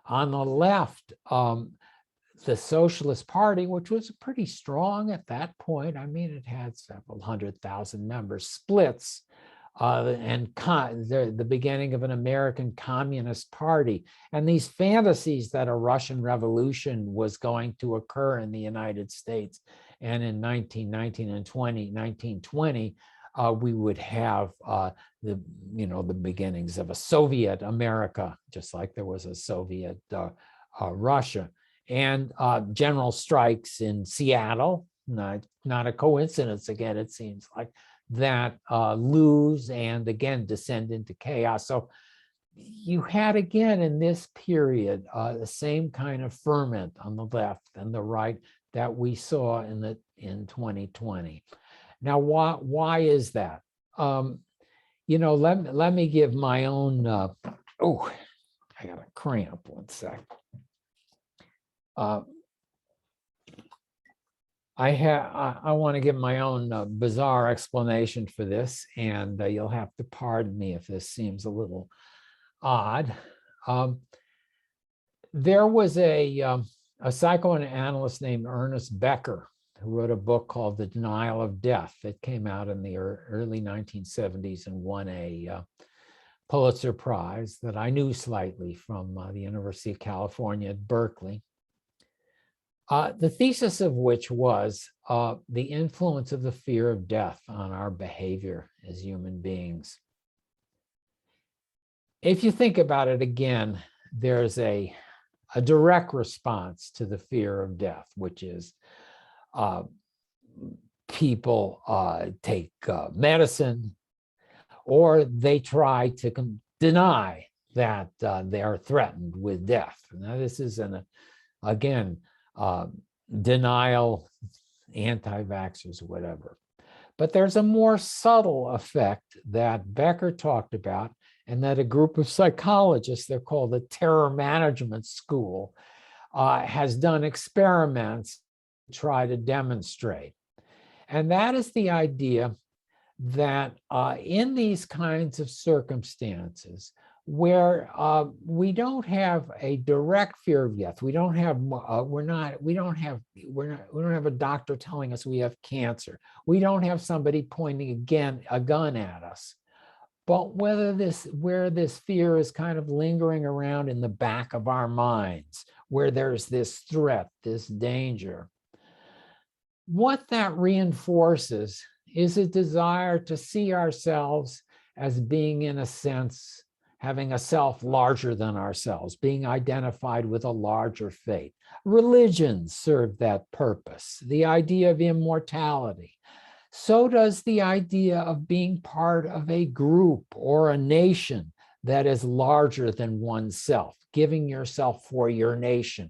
On the left, the Socialist Party, which was pretty strong at that point. I mean, it had several 100,000 members, splits, and the beginning of an American Communist Party. And these fantasies that a Russian Revolution was going to occur in the United States. And in 1920, we would have the beginnings of a Soviet America, just like there was a Soviet Russia. And general strikes in Seattle, not a coincidence again, it seems like, that lose and again descend into chaos. So you had again in this period the same kind of ferment on the left and the right that we saw in 2020. Now, why is that? You know, let me give my own. Oh, I got a cramp. 1 sec. I want to give my own bizarre explanation for this, and you'll have to pardon me if this seems a little odd. There was a psychoanalyst named Ernest Becker who wrote a book called The Denial of Death that came out in the early 1970s and won a Pulitzer Prize that I knew slightly from the University of California at Berkeley. The thesis of which was the influence of the fear of death on our behavior as human beings. If you think about it again, there's a direct response to the fear of death, which is people take medicine, or they try to deny that they are threatened with death. Now, this is again, denial, anti-vaxxers, whatever. But there's a more subtle effect that Becker talked about, and that a group of psychologists, they're called the Terror Management School, has done experiments to try to demonstrate. And that is the idea that in these kinds of circumstances, where we don't have a direct fear of death, we don't have a doctor telling us we have cancer, we don't have somebody pointing a gun at us, but where this fear is kind of lingering around in the back of our minds, where there's this threat, this danger. What that reinforces is a desire to see ourselves as being, in a sense, having a self larger than ourselves, being identified with a larger fate. Religions serve that purpose, the idea of immortality. So does the idea of being part of a group or a nation that is larger than oneself, giving yourself for your nation.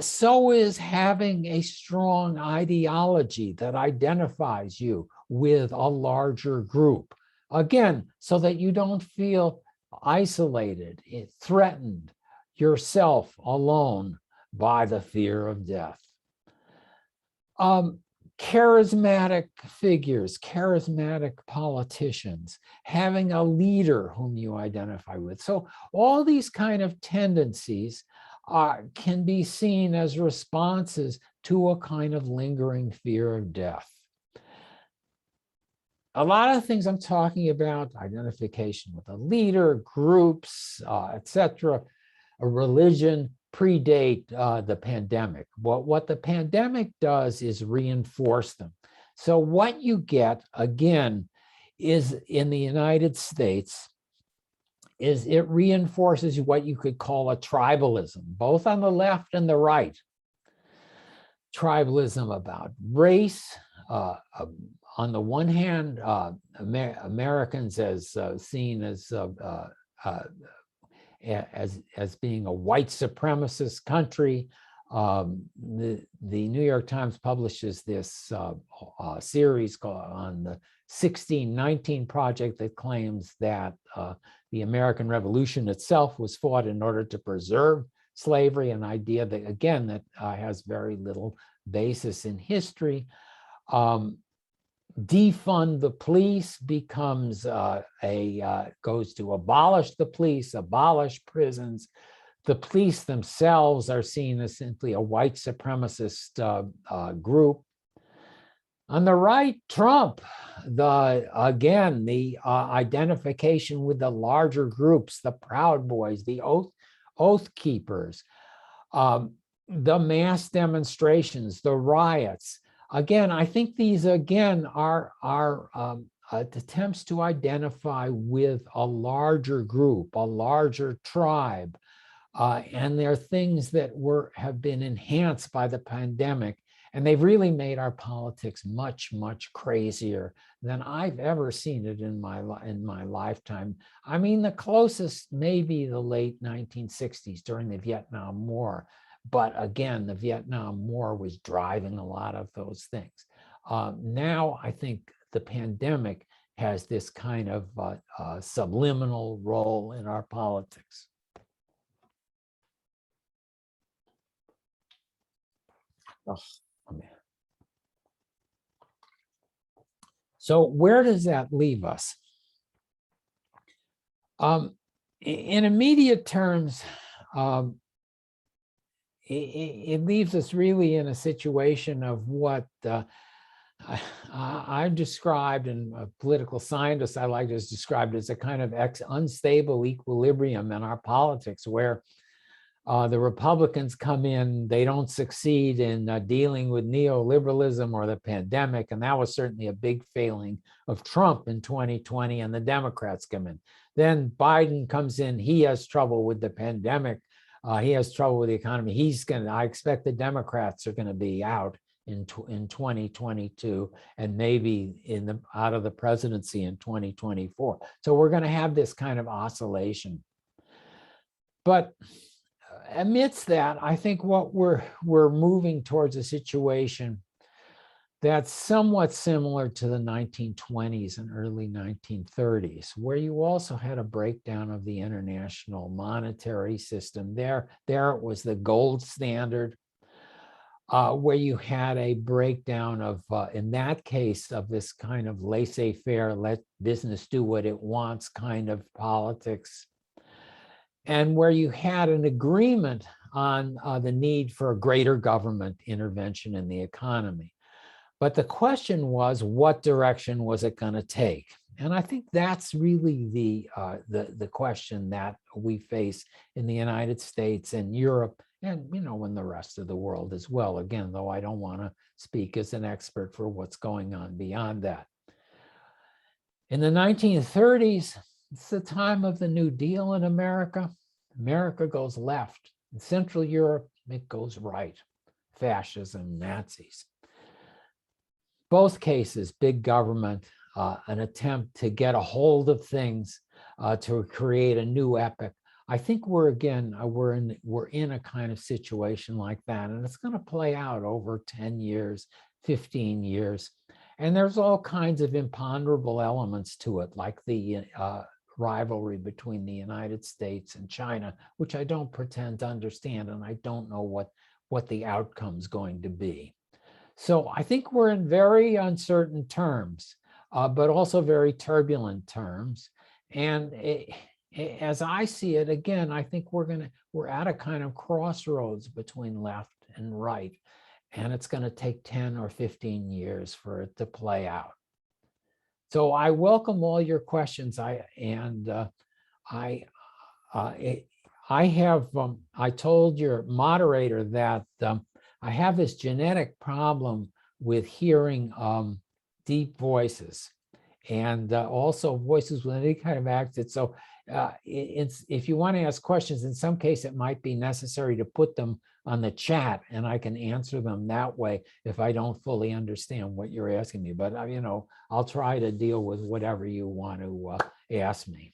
So is having a strong ideology that identifies you with a larger group. Again, so that you don't feel isolated, threatened, yourself alone by the fear of death. Charismatic figures, charismatic politicians, having a leader whom you identify with. So all these kind of tendencies can be seen as responses to a kind of lingering fear of death. A lot of things I'm talking about, identification with a leader, groups, etc., a religion, predate the pandemic. What the pandemic does is reinforce them. So what you get, again, is in the United States, is it reinforces what you could call a tribalism, both on the left and the right. Tribalism about race, on the one hand, Americans as seen as being a white supremacist country. The New York Times publishes this series called on the 1619 Project that claims that the American Revolution itself was fought in order to preserve slavery, an idea that, again, that has very little basis in history. Defund the police becomes goes to abolish the police, abolish prisons. The police themselves are seen as simply a white supremacist group. On the right, Trump, the identification with the larger groups, the Proud Boys, the Oath Keepers, the mass demonstrations, the riots. Again, I think these again are attempts to identify with a larger group, a larger tribe, and they're things that have been enhanced by the pandemic And they've really made our politics much, much crazier than I've ever seen it in my lifetime. I mean, the closest may be the late 1960s during the Vietnam War. But again, the Vietnam War was driving a lot of those things. Now, I think the pandemic has this kind of subliminal role in our politics. Oh, man. So where does that leave us? In immediate terms, it leaves us really in a situation of what I've described, and a political scientist I like to describe it as a kind of unstable equilibrium in our politics, where the Republicans come in, they don't succeed in dealing with neoliberalism or the pandemic, and that was certainly a big failing of Trump in 2020, and the Democrats come in. Then Biden comes in, he has trouble with the pandemic, he has trouble with the economy. I expect the Democrats are going to be out in 2022, and maybe out of the presidency in 2024. So we're going to have this kind of oscillation. But amidst that, I think what we're moving towards a situation that's somewhat similar to the 1920s and early 1930s, where you also had a breakdown of the international monetary system. There it was the gold standard, where you had a breakdown of, in that case, of this kind of laissez-faire, let business do what it wants kind of politics, and where you had an agreement on the need for a greater government intervention in the economy. But the question was, what direction was it going to take? And I think that's really the question that we face in the United States and Europe, and in the rest of the world as well. Again, though I don't want to speak as an expert for what's going on beyond that. In the 1930s, it's the time of the New Deal in America. America goes left. In Central Europe, it goes right. Fascism, Nazis. Both cases, big government, an attempt to get a hold of things, to create a new epoch. I think we're in a kind of situation like that, and it's going to play out over 10 years, 15 years. And there's all kinds of imponderable elements to it, like the rivalry between the United States and China, which I don't pretend to understand, and I don't know what the outcome's going to be. So I think we're in very uncertain terms, but also very turbulent terms. And as I see it, again, I think we're at a kind of crossroads between left and right, and it's going to take 10 or 15 years for it to play out. So I welcome all your questions. I told your moderator that I have this genetic problem with hearing deep voices, and also voices with any kind of accent. So if you want to ask questions, in some case it might be necessary to put them on the chat, and I can answer them that way if I don't fully understand what you're asking me. But I'll try to deal with whatever you want to ask me.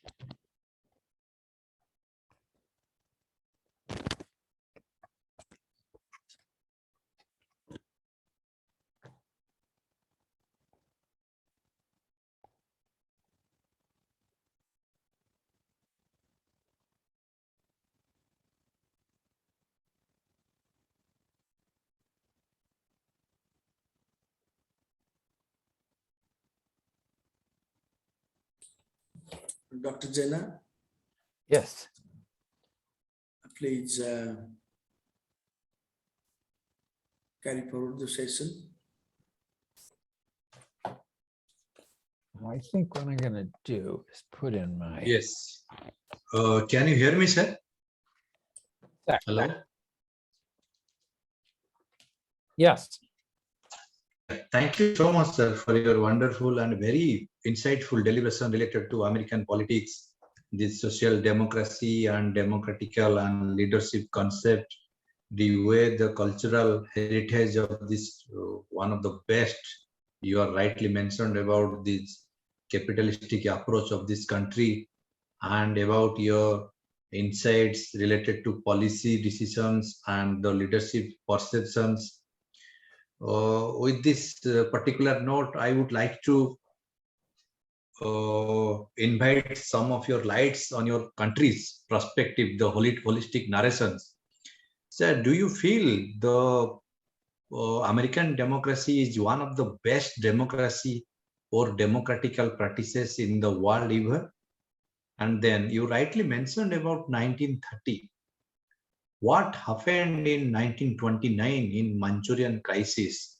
Dr. Jena? Yes. Please carry forward the session. I think what I'm going to do is put in my... Yes. Can you hear me, sir? Hello? Yes. Thank you so much, sir, for your wonderful and very insightful deliberation related to American politics, this social democracy and democratical and leadership concept, the way the cultural heritage of this, one of the best, you are rightly mentioned about this capitalistic approach of this country, and about your insights related to policy decisions and the leadership perceptions. With this particular note, I would like to invite some of your lights on your country's perspective, the holistic narrations. Sir, do you feel the American democracy is one of the best democracy or democratical practices in the world ever? And then you rightly mentioned about 1930. What happened in 1929 in Manchurian crisis?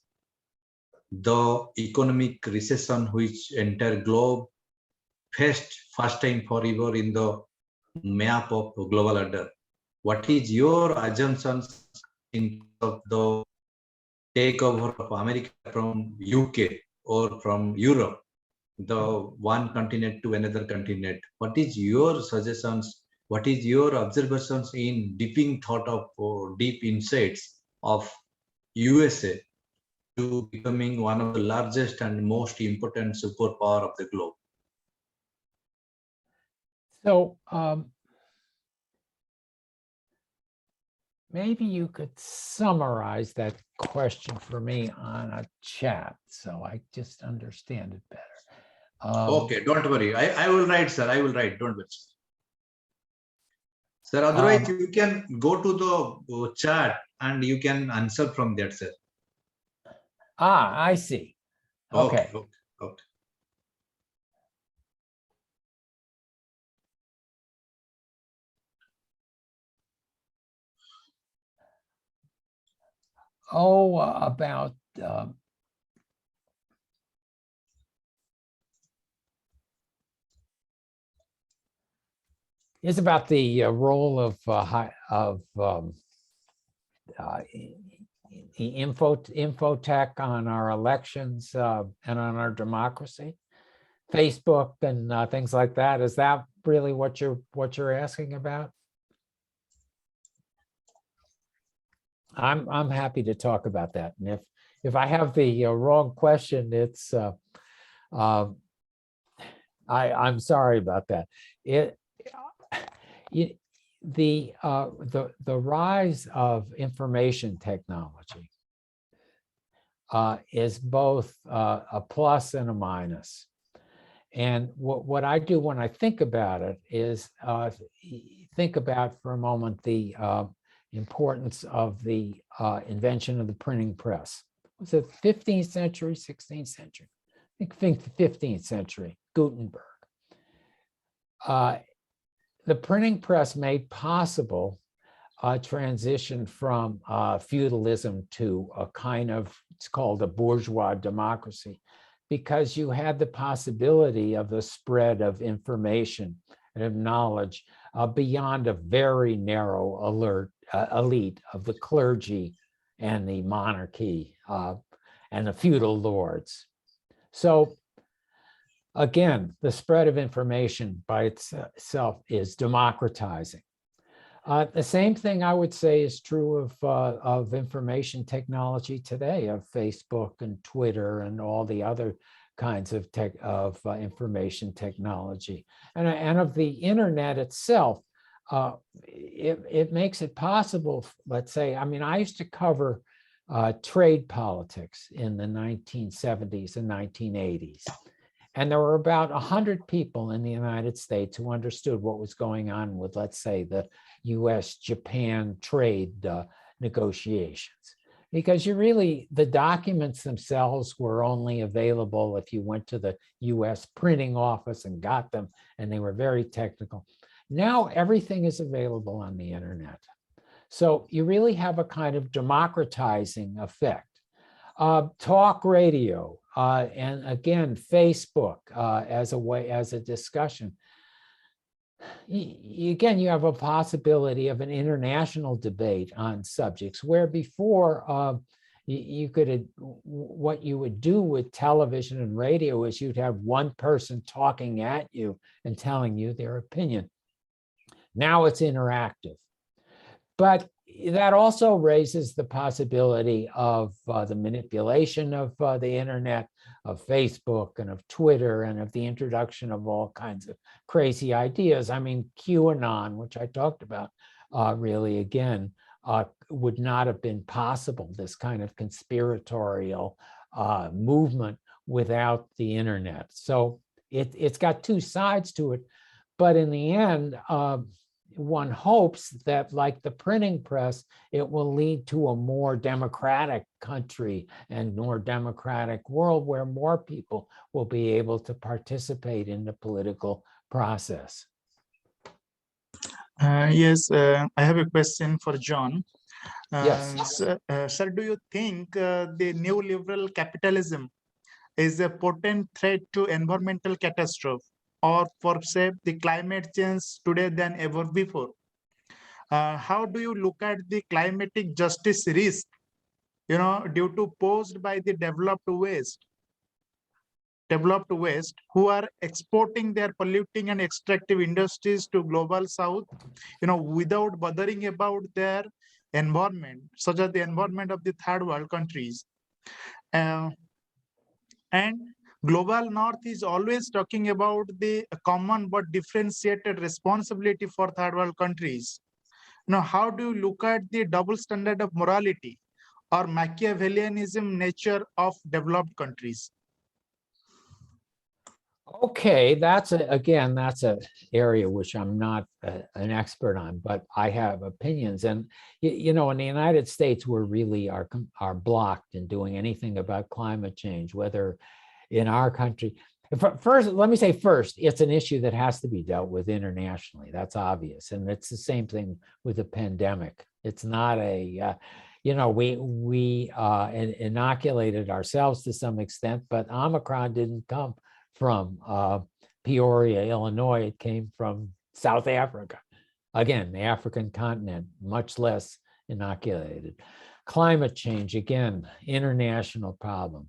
The economic recession which entire globe faced first time forever in the map of global order. What is your assumptions in of the takeover of America from UK or from Europe, the one continent to another continent? What is your suggestions? What is your observations in deeping thought of deep insights of USA to becoming one of the largest and most important superpower of the globe? So maybe you could summarize that question for me on a chat so I just understand it better. Okay, don't worry. I will write, sir. I will write. Don't worry. Sir, otherwise you can go to the chat and you can answer from there, sir. I see. Okay. Okay. Oh, about it's about the role of the infotech on our elections and on our democracy, Facebook and things like that. Is that really what you're asking about? I'm happy to talk about that, and if I have the wrong question, it's I'm sorry about that. The rise of information technology is both a plus and a minus. And what I do when I think about it is think about for a moment the importance of the invention of the printing press. Was it 15th century, 16th century? I think 15th century, Gutenberg. The printing press made possible a transition from feudalism to a kind of, it's called a bourgeois democracy, because you had the possibility of the spread of information and of knowledge beyond a very narrow elite of the clergy and the monarchy and the feudal lords. So again, the spread of information by itself is democratizing. The same thing I would say is true of information technology today, of Facebook and Twitter and all the other kinds of information technology, and of the internet itself. It makes it possible, let's say, I mean, I used to cover trade politics in the 1970s and 1980s. And there were about 100 people in the United States who understood what was going on with, let's say, the US-Japan trade negotiations. Because the documents themselves were only available if you went to the US printing office and got them, and they were very technical. Now everything is available on the internet. So you really have a kind of democratizing effect. Talk radio, and again, Facebook as a discussion. Again, you have a possibility of an international debate on subjects where before you could, what you would do with television and radio is you'd have one person talking at you and telling you their opinion. Now it's interactive. But that also raises the possibility of the manipulation of the internet, of Facebook and of Twitter, and of the introduction of all kinds of crazy ideas. I mean, QAnon, which I talked about, really, again, would not have been possible, this kind of conspiratorial movement, without the internet. So it's got two sides to it. But in the end, one hopes that, like the printing press, it will lead to a more democratic country and more democratic world where more people will be able to participate in the political process. Yes, I have a question for John. Yes. Sir, do you think the neoliberal capitalism is a potent threat to environmental catastrophe, or for say the climate change today than ever before? How do you look at the climatic justice risk, due to posed by the developed West, who are exporting their polluting and extractive industries to global South, without bothering about their environment, such as the environment of the third world countries? And global North is always talking about the common but differentiated responsibility for third world countries. Now, how do you look at the double standard of morality or Machiavellianism nature of developed countries? Okay, that's an area which I'm not an expert on, but I have opinions. And in the United States, we're really are blocked in doing anything about climate change, whether in our country. First, let me say first, it's an issue that has to be dealt with internationally. That's obvious, and it's the same thing with the pandemic. It's not a we inoculated ourselves to some extent, but Omicron didn't come from Peoria, Illinois. It came from South Africa. Again, the African continent, much less inoculated. Climate change, again, international problem.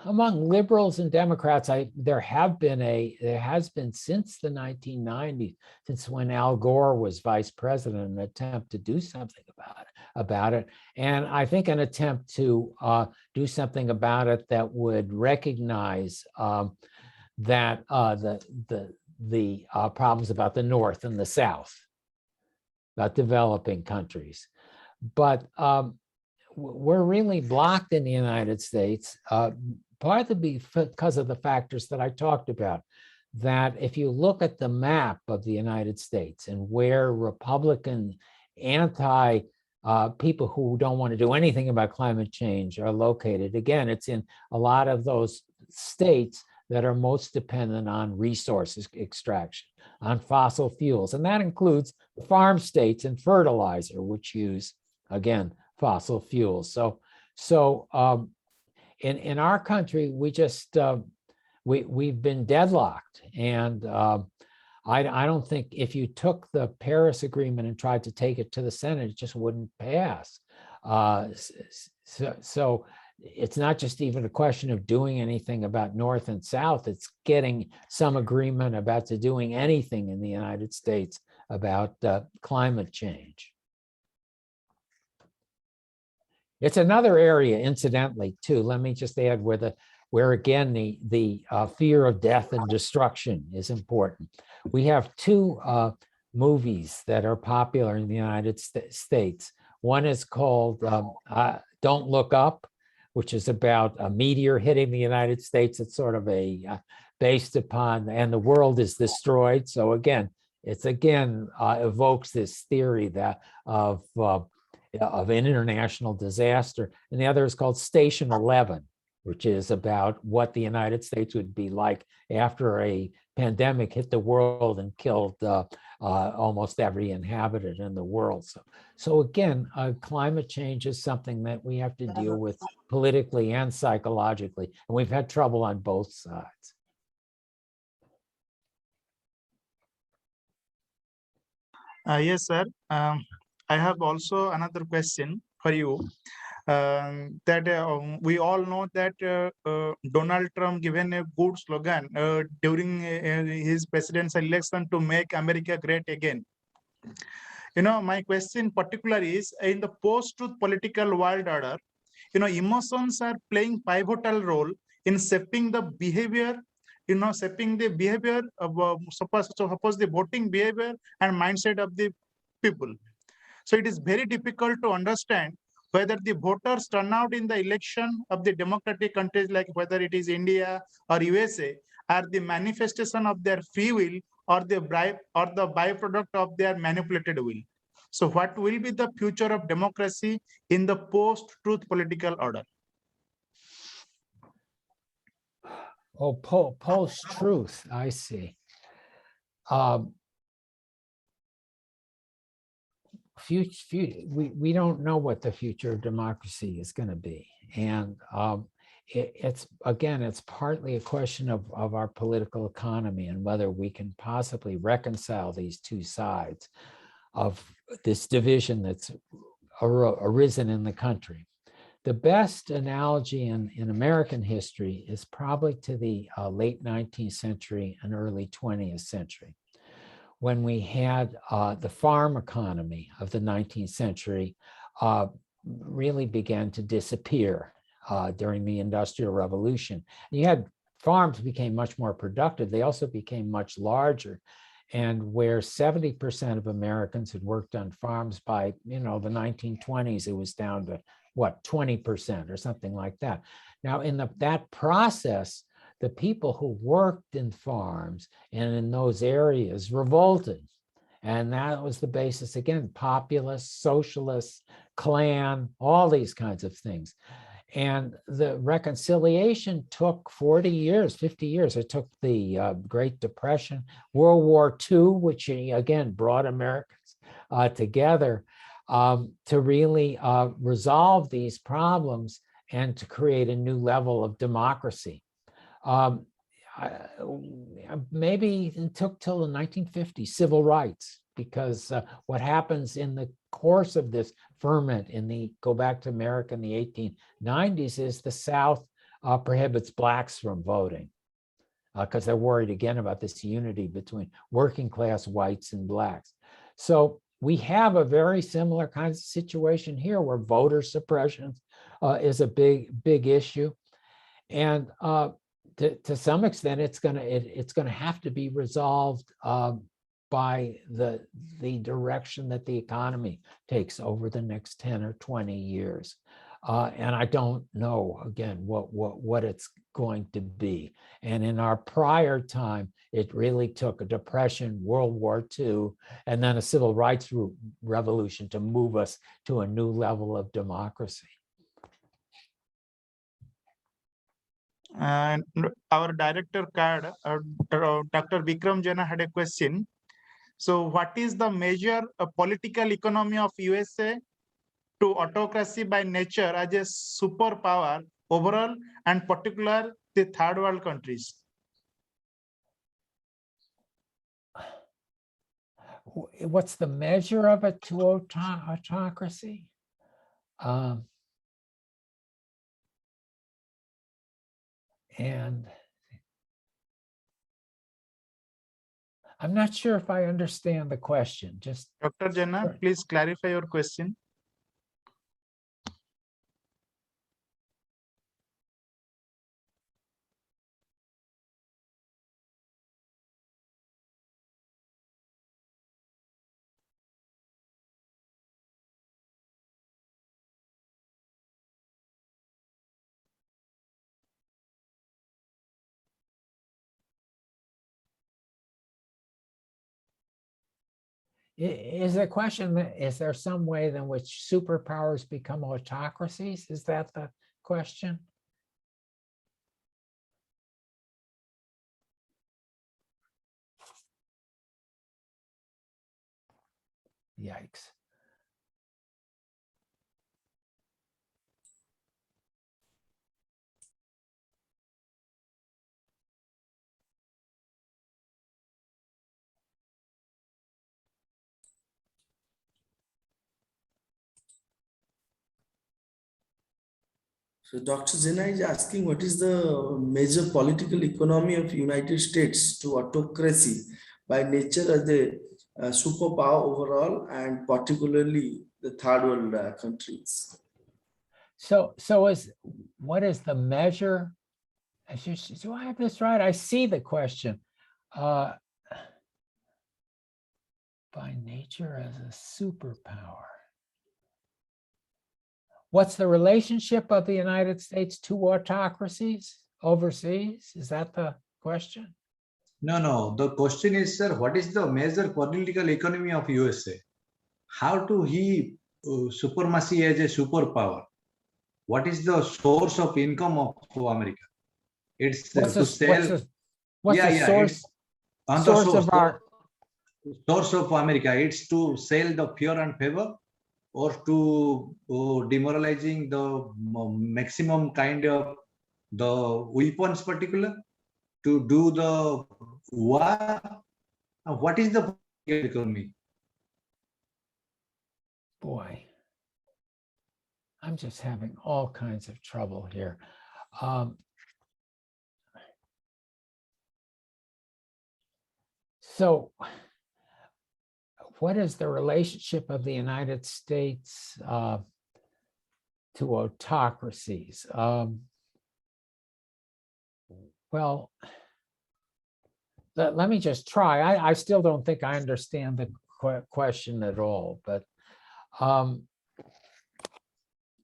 Among liberals and Democrats, there has been since the 1990s, since when Al Gore was vice president, an attempt to do something about it, and I think an attempt to do something about it that would recognize that the problems about the North and the South, about developing countries, but we're really blocked in the United States, partly because of the factors that I talked about. That if you look at the map of the United States and where Republican people who don't want to do anything about climate change are located, again, it's in a lot of those states that are most dependent on resources extraction, on fossil fuels. And that includes farm states and fertilizer, which use, again, fossil fuels. So in our country, we just we've been deadlocked, and I don't think if you took the Paris Agreement and tried to take it to the Senate, it just wouldn't pass. So it's not just even a question of doing anything about North and South. It's getting some agreement about doing anything in the United States about climate change. It's another area, incidentally, too. Let me just add where again the fear of death and destruction is important. We have two movies that are popular in the United States. One is called Don't Look Up, which is about a meteor hitting the United States. It's sort of based upon, and the world is destroyed. So again, evokes this theory that of an international disaster. And the other is called Station 11, which is about what the United States would be like after a pandemic hit the world and killed almost every inhabitant in the world. So again, climate change is something that we have to deal with politically and psychologically, and we've had trouble on both sides. Yes, sir. I have also another question for you. That we all know that Donald Trump given a good slogan during his presidential election to make America great again. My question particular is in the post-truth political world order, emotions are playing pivotal role in shaping the behavior, shaping the behavior of suppose the voting behavior and mindset of the people. So it is very difficult to understand whether the voters turnout in the election of the democratic countries like whether it is India or USA are the manifestation of their free will or the byproduct of their manipulated will. So what will be the future of democracy in the post-truth political order? Oh, post-truth, I see. We don't know what the future of democracy is going to be. And it's partly a question of our political economy and whether we can possibly reconcile these two sides of this division that's arisen in the country. The best analogy in American history is probably to the late 19th century and early 20th century, when we had the farm economy of the 19th century really began to disappear during the Industrial Revolution. You had farms became much more productive. They also became much larger. And where 70% of Americans had worked on farms by, the 1920s, it was down to what, 20% or something like that. Now, in that process, the people who worked in farms and in those areas revolted. And that was the basis, again, populist, socialist, Klan, all these kinds of things. And the reconciliation took 40 years, 50 years. It took the Great Depression, World War II, which again brought Americans together to really resolve these problems and to create a new level of democracy. Maybe it took till the 1950s, civil rights, because what happens in the course of this ferment go back to America in the 1890s is the South prohibits blacks from voting because they're worried again about this unity between working class whites and blacks. So we have a very similar kind of situation here where voter suppression is a big issue. And to some extent, it's gonna have to be resolved by the direction that the economy takes over the next 10 or 20 years. And I don't know, again, what it's going to be. And in our prior time, it really took a depression, World War II, and then a civil rights revolution to move us to a new level of democracy. And our director card, Dr. Vikram Jana had a question. So what is the major political economy of USA to autocracy by nature as a superpower overall and particular the third world countries? What's the measure of it to autocracy? And I'm not sure if I understand the question. Just Dr. Jana, please clarify your question. Is the question, is there some way in which superpowers become autocracies? Is that the question? Yikes. So Dr. Jena is asking what is the major political economy of United States to autocracy by nature as a superpower overall, and particularly the third world countries. So what is the measure? Do I have this right? I see the question. By nature as a superpower. What's the relationship of the United States to autocracies overseas? Is that the question? No. The question is, sir, what is the major political economy of USA? How to he supremacy as a superpower? What is the source of income of America? It's What's to the, sell. what's the source, It's on the source of our, source of America. It's to sell the fear and favor, or to demoralizing the maximum kind of the weapons particular, to do the war. What is the economy? boy, I'm just having all kinds of trouble here. So what is the relationship of the United States to autocracies? Well, let me just try. I still don't think I understand the question at all, but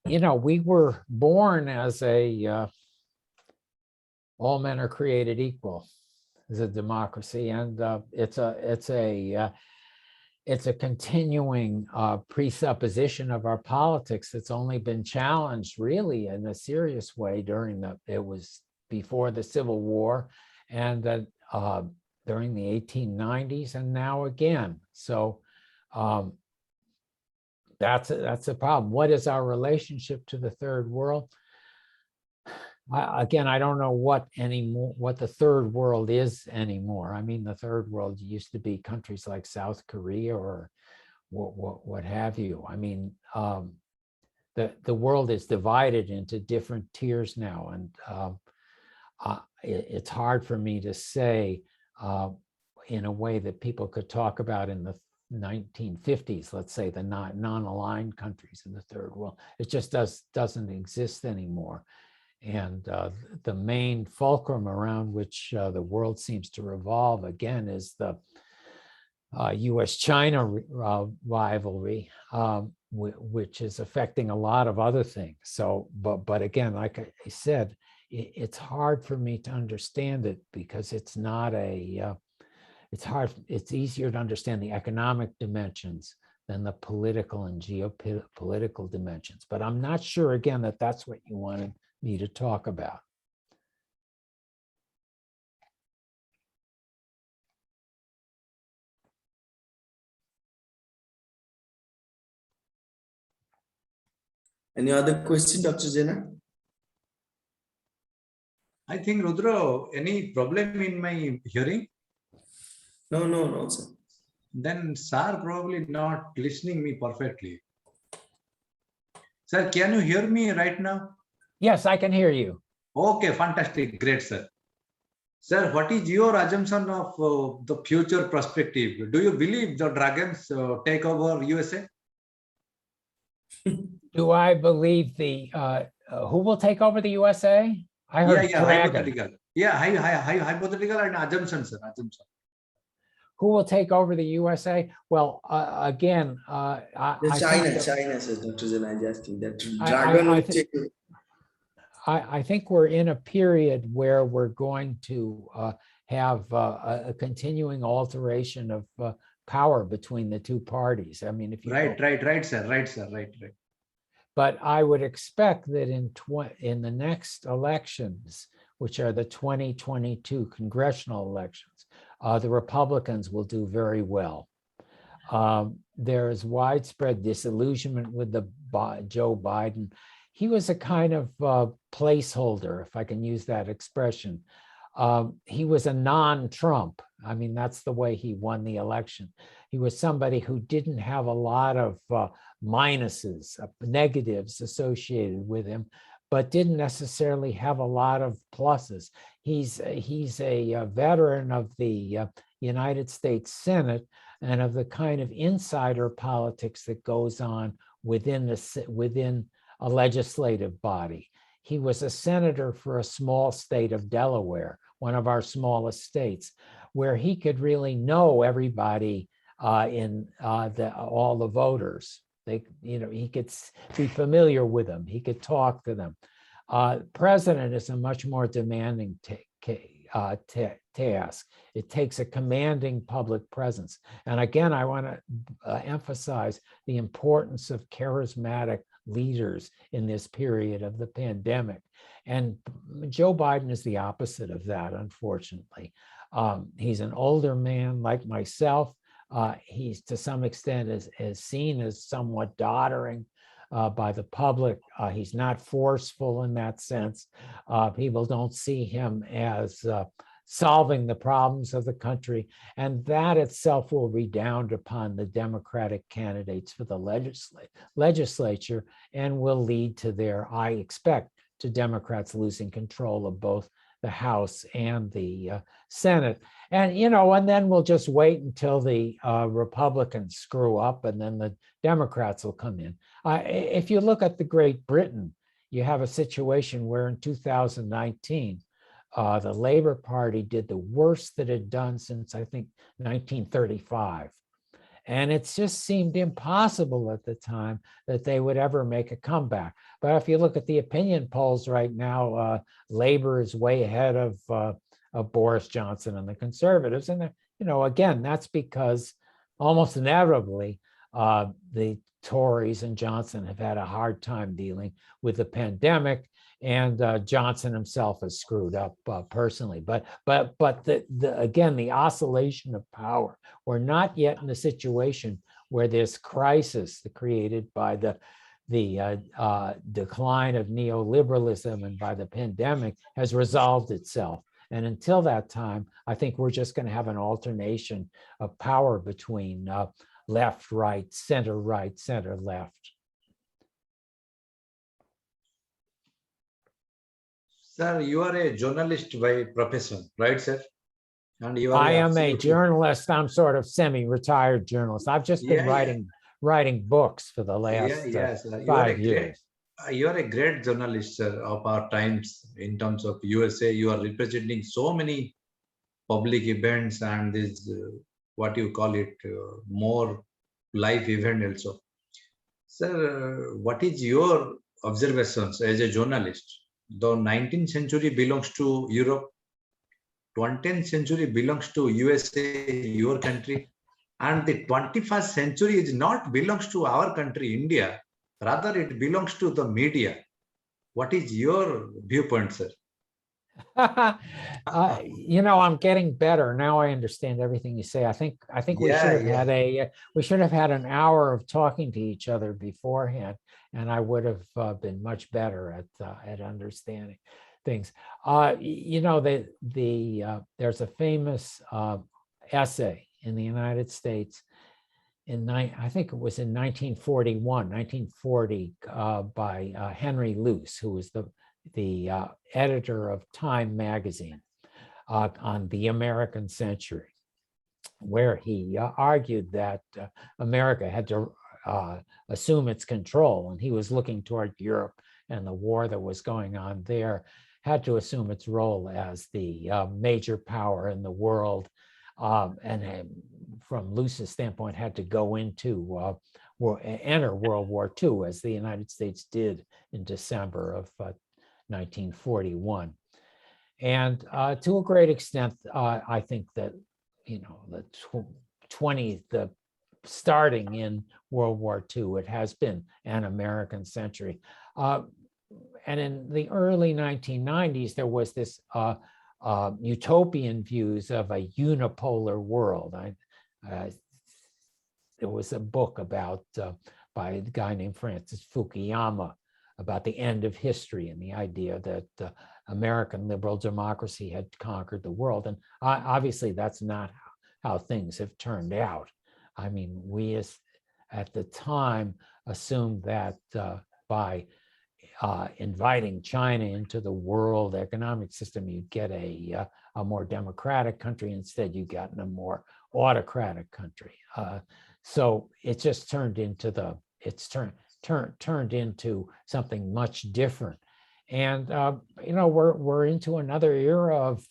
you know, we were born as a all men are created equal as a democracy, and it's a continuing presupposition of our politics that's only been challenged really in a serious way during it was before the Civil War, and that during the 1890s, and now again. So that's a problem. What is our relationship to the third world? Again, I don't know what the third world is anymore. I mean, the third world used to be countries like South Korea or what have you. I mean, the world is divided into different tiers now, and it's hard for me to say in a way that people could talk about in the 1950s, let's say, the non-aligned countries in the third world. It just doesn't exist anymore. And the main fulcrum around which the world seems to revolve again is the US-China rivalry, which is affecting a lot of other things. So, but again, like I said, it's hard for me to understand it because it's not it's easier to understand the economic dimensions than the political and geopolitical dimensions. But I'm not sure, again, that that's what you wanted me to talk about. Any other question, Dr. Jena? I think, Rudra, any problem in my hearing? No, sir. Then sir probably not listening me perfectly. Sir, can you hear me right now? Yes, I can hear you. Okay, fantastic, great, sir. Sir, what is your assumption of the future perspective? Do you believe the dragons take over USA? Do I believe who will take over the USA? I heard hypothetical. Yeah, hypothetical and assumption, sir. Assumption. Who will take over the USA? Well, again, China, says Dr. Jena. I just think that dragon will take over. I think we're in a period where we're going to have a continuing alteration of power between the two parties. I mean, if you right, sir. But I would expect that in the next elections, which are the 2022 congressional elections, the Republicans will do very well. There is widespread disillusionment with Joe Biden. He was a kind of placeholder, if I can use that expression. He was a non-Trump. I mean, that's the way he won the election. He was somebody who didn't have a lot of minuses, negatives associated with him, but didn't necessarily have a lot of pluses. He's a veteran of the United States Senate, and of the kind of insider politics that goes on within a legislative body. He was a senator for a small state of Delaware, one of our smallest states, where he could really know everybody in all the voters. He could be familiar with them. He could talk to them. President is a much more demanding task. It takes a commanding public presence. And again, I want to emphasize the importance of charismatic leaders in this period of the pandemic. And Joe Biden is the opposite of that, unfortunately. He's an older man like myself. He's to some extent is seen as somewhat doddering by the public. He's not forceful in that sense. People don't see him as solving the problems of the country. And that itself will redound upon the Democratic candidates for the legislature and will lead to I expect, to Democrats losing control of both the House and the Senate. And, and then we'll just wait until the Republicans screw up and then the Democrats will come in. If you look at the Great Britain, you have a situation where in 2019, the Labour Party did the worst that it had done since, I think, 1935. And it just seemed impossible at the time that they would ever make a comeback. But if you look at the opinion polls right now, Labour is way ahead of Boris Johnson and the Conservatives. And, again, that's because almost inevitably the Tories and Johnson have had a hard time dealing with the pandemic. And Johnson himself has screwed up personally. But again, the oscillation of power. We're not yet in a situation where this crisis created by the decline of neoliberalism and by the pandemic has resolved itself. And until that time, I think we're just going to have an alternation of power between left, right, center, left. Sir, you are a journalist by profession, right, sir? And you are I am a journalist. I'm sort of semi-retired journalist. I've just been writing books for the last 5 years. You are a great journalist, sir, of our times in terms of USA. You are representing so many public events and this, what you call it, more live event also. Sir, what is your observations as a journalist? The 19th century belongs to Europe, 20th century belongs to USA, your country, and the 21st century is not belongs to our country, India. Rather, it belongs to the media. What is your viewpoint, sir? I'm getting better now. I understand everything you say. I think we should have had an hour of talking to each other beforehand, and I would have been much better at understanding things. There's a famous essay in the United States I think it was in 1940 by Henry Luce, who was the editor of Time magazine on the American century, where he argued that America had to assume its control, and he was looking toward Europe and the war that was going on there, had to assume its role as the major power in the world, and from Luce's standpoint had to go into enter World War II, as the United States did in December of 1941. And to a great extent, I think that, the starting in World War II, it has been an American century. And in the early 1990s, there was this utopian views of a unipolar world. There was a book about by a guy named Francis Fukuyama about the end of history and the idea that American liberal democracy had conquered the world. And obviously that's not how things have turned out. I mean, we at the time assumed that by inviting China into the world economic system, you'd get a more democratic country. Instead, you've gotten a more autocratic country. So it just turned into turned into something much different. And we're into another era of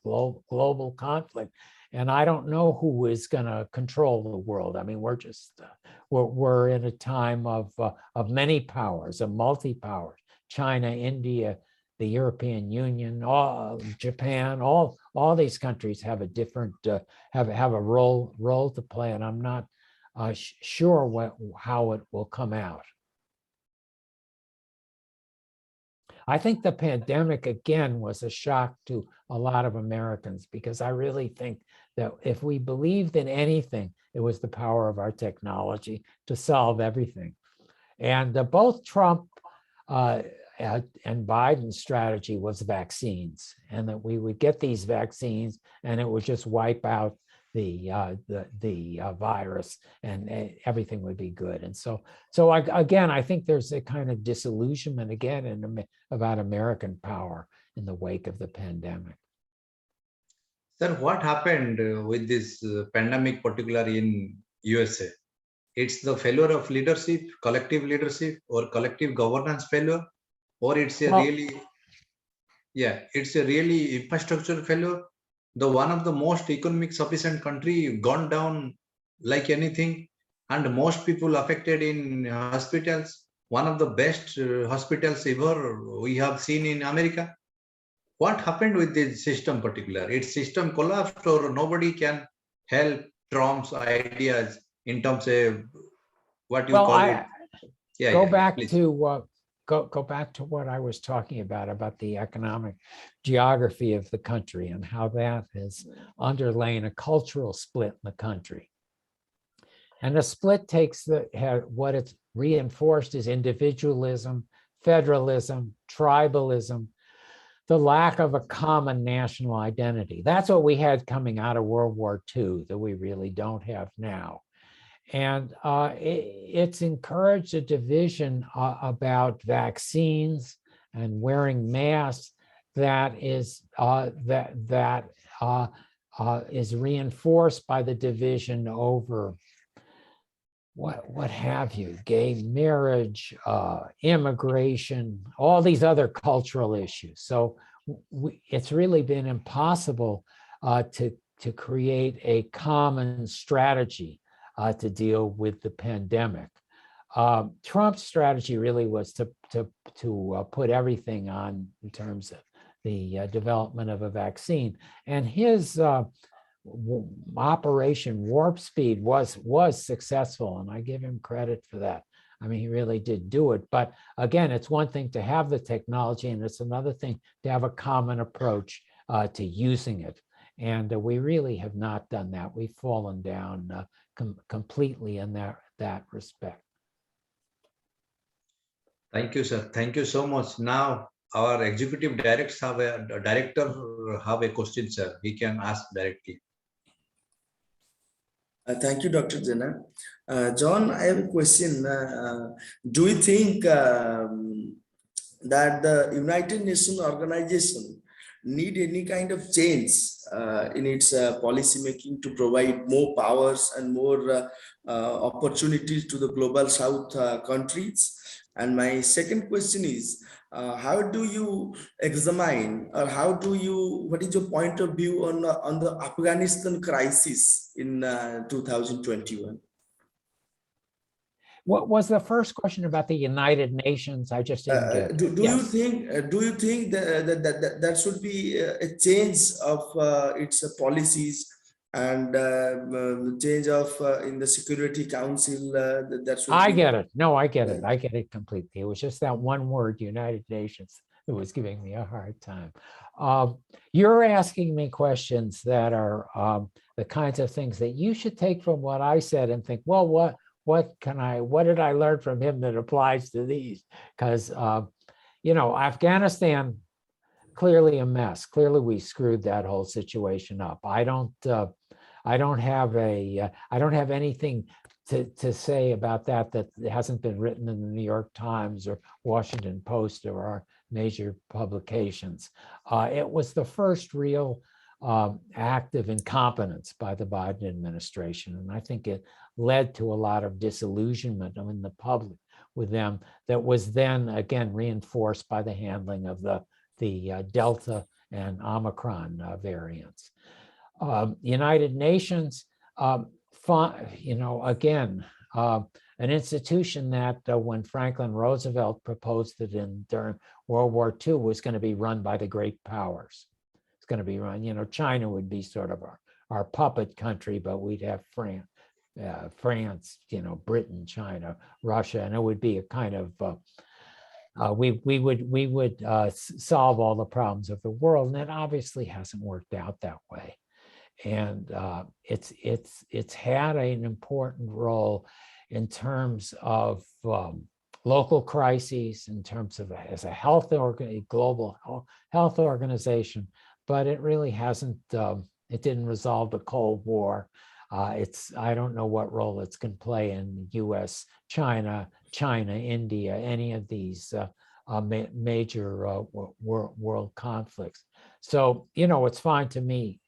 global conflict, and I don't know who is going to control the world. I mean, we're in a time of many powers, of multi-powers: China, India, the European Union, Japan. All these countries have a different have a role to play, and I'm not sure how it will come out. I think the pandemic, again, was a shock to a lot of Americans, because I really think that if we believed in anything, it was the power of our technology to solve everything. And both Trump and Biden's strategy was vaccines, and that we would get these vaccines and it would just wipe out the virus, and everything would be good. And so again, I think there's a kind of disillusionment again about American power in the wake of the pandemic. Sir, what happened with this pandemic, particularly in USA? It's the failure of leadership, or collective governance failure, or it's a really infrastructure failure. The one of the most economic sufficient country gone down like anything, and most people affected in hospitals, one of the best hospitals ever we have seen in America. What happened with this system particular? Its system collapsed, or nobody can help Trump's ideas in terms of what you call it? Go back to what I was talking about the economic geography of the country and how that has underlain a cultural split in the country. And the split takes what it's reinforced is individualism, federalism, tribalism, the lack of a common national identity. That's what we had coming out of World War II that we really don't have now. And it's encouraged a division about vaccines and wearing masks that is reinforced by the division over what have you, gay marriage, immigration, all these other cultural issues. So it's really been impossible to create a common strategy to deal with the pandemic. Trump's strategy really was to put everything on in terms of the development of a vaccine, and his Operation Warp Speed was successful, and I give him credit for that. I mean, he really did do it. But again, it's one thing to have the technology, and it's another thing to have a common approach to using it. And we really have not done that. We've fallen down completely in that respect. Thank you, sir. Thank you so much. Now, our executive director have a question, sir. We can ask directly. Thank you, Dr. Jena. John, I have a question. Do you think that the United Nations organization need any kind of change in its policy making to provide more powers and more opportunities to the global South countries? And my second question is, how do you examine, or what is your point of view on the Afghanistan crisis in 2021? What was the first question about the United Nations? I just didn't get. Do you think that there should be a change of its policies and change of in the Security Council? That should I get it. No, I get it. I get it completely. It was just that one word, United Nations, that was giving me a hard time. You're asking me questions that are the kinds of things that you should take from what I said and think, well, what did I learn from him that applies to these? Because Afghanistan, clearly a mess. Clearly we screwed that whole situation up. I don't have anything to say about that hasn't been written in the New York Times or Washington Post or our major publications. It was the first real active incompetence by the Biden administration. And I think it led to a lot of disillusionment in the public with them that was then again reinforced by the handling of the Delta and Omicron variants. United Nations, again, an institution that when Franklin Roosevelt proposed it during World War II was going to be run by the great powers. It's going to be run, China would be sort of our puppet country, but we'd have France, Britain, China, Russia, and it would be a kind of we would solve all the problems of the world, and it obviously hasn't worked out that way. And it's had an important role in terms of local crises, in terms of as a global health organization, but it really hasn't. It didn't resolve the Cold War. I don't know what role it's going to play in U.S., China, India, any of these major world conflicts. So, it's fine to me.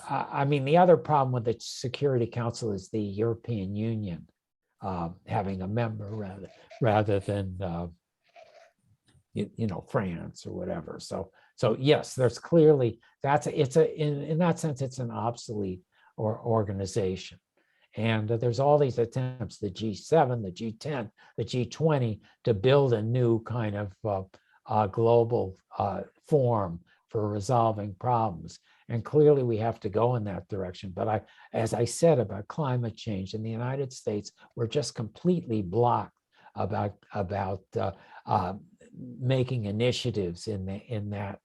I mean, the other problem with the Security Council is the European Union having a member rather than France or whatever. So yes, there's clearly in that sense it's an obsolete organization, and there's all these attempts, the G7, the G10, the G20, to build a new kind of global form for resolving problems. And clearly we have to go in that direction. But as I said about climate change in the United States, we're just completely blocked about making initiatives in that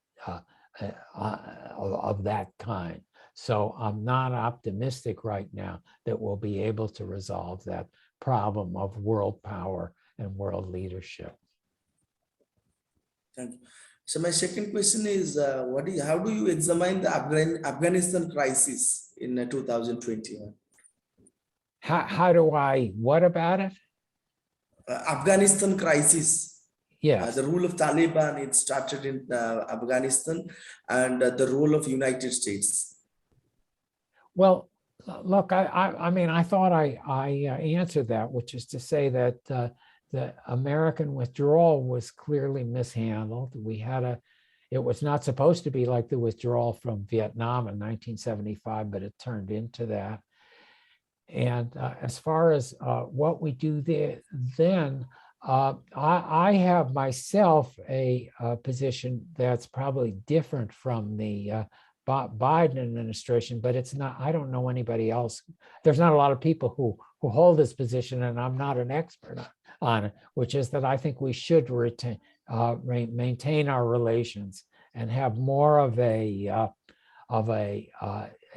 of that kind. So I'm not optimistic right now that we'll be able to resolve that problem of world power and world leadership. Thank you. So my second question is, how do you examine the Afghanistan crisis in 2021? How do I, what about it? Afghanistan crisis. Yes. The rule of Taliban, it started in Afghanistan, and the role of United States. Well, look, I mean, I thought I answered that, which is to say that the American withdrawal was clearly mishandled. It was not supposed to be like the withdrawal from Vietnam in 1975, but it turned into that. And as far as what we do then, I have myself a position that's probably different from the Biden administration, but it's not, I don't know anybody else. There's not a lot of people who hold this position, and I'm not an expert on it, which is that I think we should maintain our relations and have more of a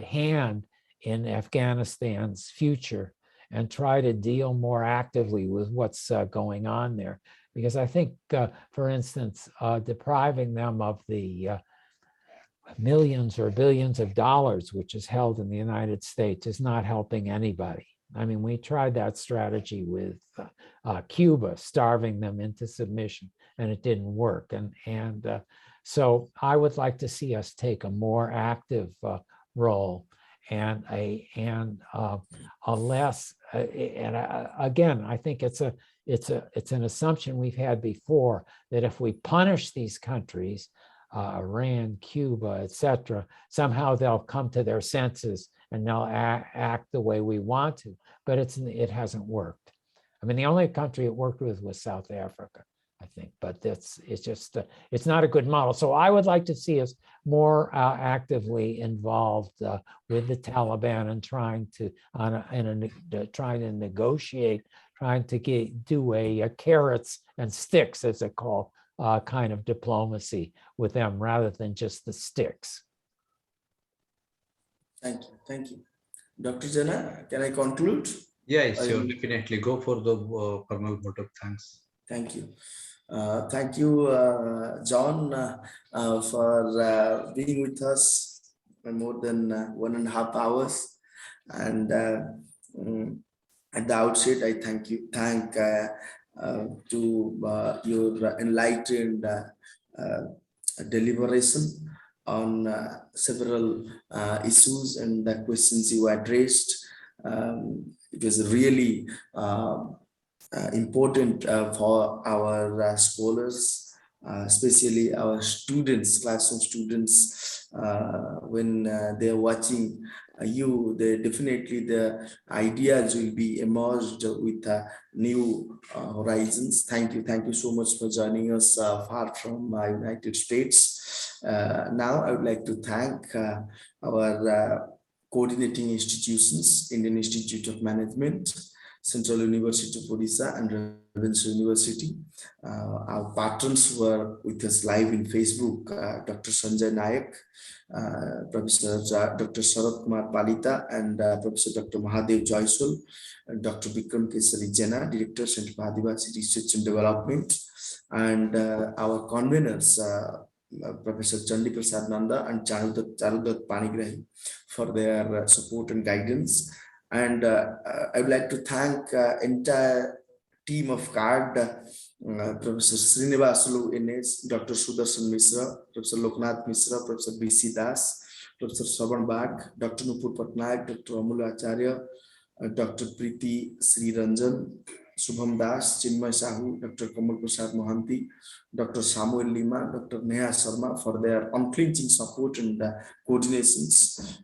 hand in Afghanistan's future and try to deal more actively with what's going on there. Because I think, for instance, depriving them of the millions or billions of dollars, which is held in the United States, is not helping anybody. I mean, we tried that strategy with Cuba, starving them into submission, and it didn't work. And so I would like to see us take a more active role and a less. Again, I think it's an assumption we've had before that if we punish these countries, Iran, Cuba, etc., somehow they'll come to their senses and they'll act the way we want to. But it hasn't worked. I mean, the only country it worked with was South Africa, I think. But it's not a good model. So I would like to see us more actively involved with the Taliban and trying to negotiate, trying to do a carrots and sticks, as they call. Kind of diplomacy with them rather than just the sticks. Thank you. Dr. Jana, can I conclude? Yeah, sure, definitely. Go for the formal vote of thanks. Thank you. Thank you, John, for being with us for more than 1.5 hours. And at the outset, I thank to your enlightened deliberation on several issues and the questions you addressed. It was really important for our scholars, especially our students, classroom students, when they're watching you, definitely the ideas will be emerged with new horizons. Thank you so much for joining us far from United States. Now I would like to thank our coordinating institutions, Indian Institute of Management, Central University of Odisha, and Ravenshaw University. Our patrons who are with us live in Facebook, Dr. Sanjay Nayak, Professor Dr. Sarath Kumar Palita, and Professor Dr. Mahadev Joyswal, and Dr. Vikram Kesari Jena, Director, Center for ADIVASI Research and Development, and our conveners, Professor Chandi Prasad Nanda and Charudat Panigrahi, for their support and guidance. And I would like to thank entire team of CARD, Professor Srinivasulu Ines, Dr. Sudarshan Misra, Professor Loknath Misra, Professor B.C. Das, Professor Shravan Bag, Dr. Nupur Patnaik, Dr. Amul Acharya, Dr. Preeti Sri Ranjan, Subham Das, Chinmay Sahu, Dr. Kamal Prasad Mohanty, Dr. Samuel Lima, Dr. Neha Sharma, for their unflinching support and coordinations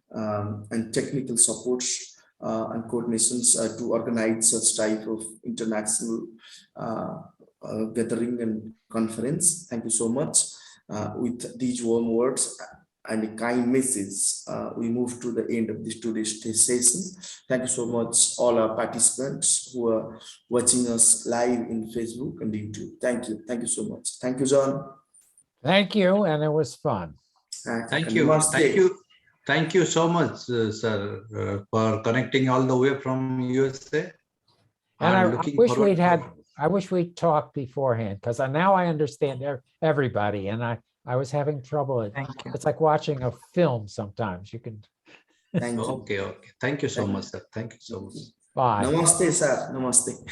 and technical supports and coordinations to organize such type of international gathering and conference. Thank you so much. With these warm words and a kind message, we move to the end of this today's session. Thank you so much, all our participants who are watching us live in Facebook and YouTube. Thank you so much. Thank you, John. Thank you, and it was fun. Thank you. Thank you so much, sir, for connecting all the way from USA. And I wish we'd talked beforehand, because now I understand everybody, and I was having trouble. Thank you. It's like watching a film sometimes. You can. Thank you. Okay. Thank you so much, sir. Thank you so much. Bye. Namaste, sir. Namaste.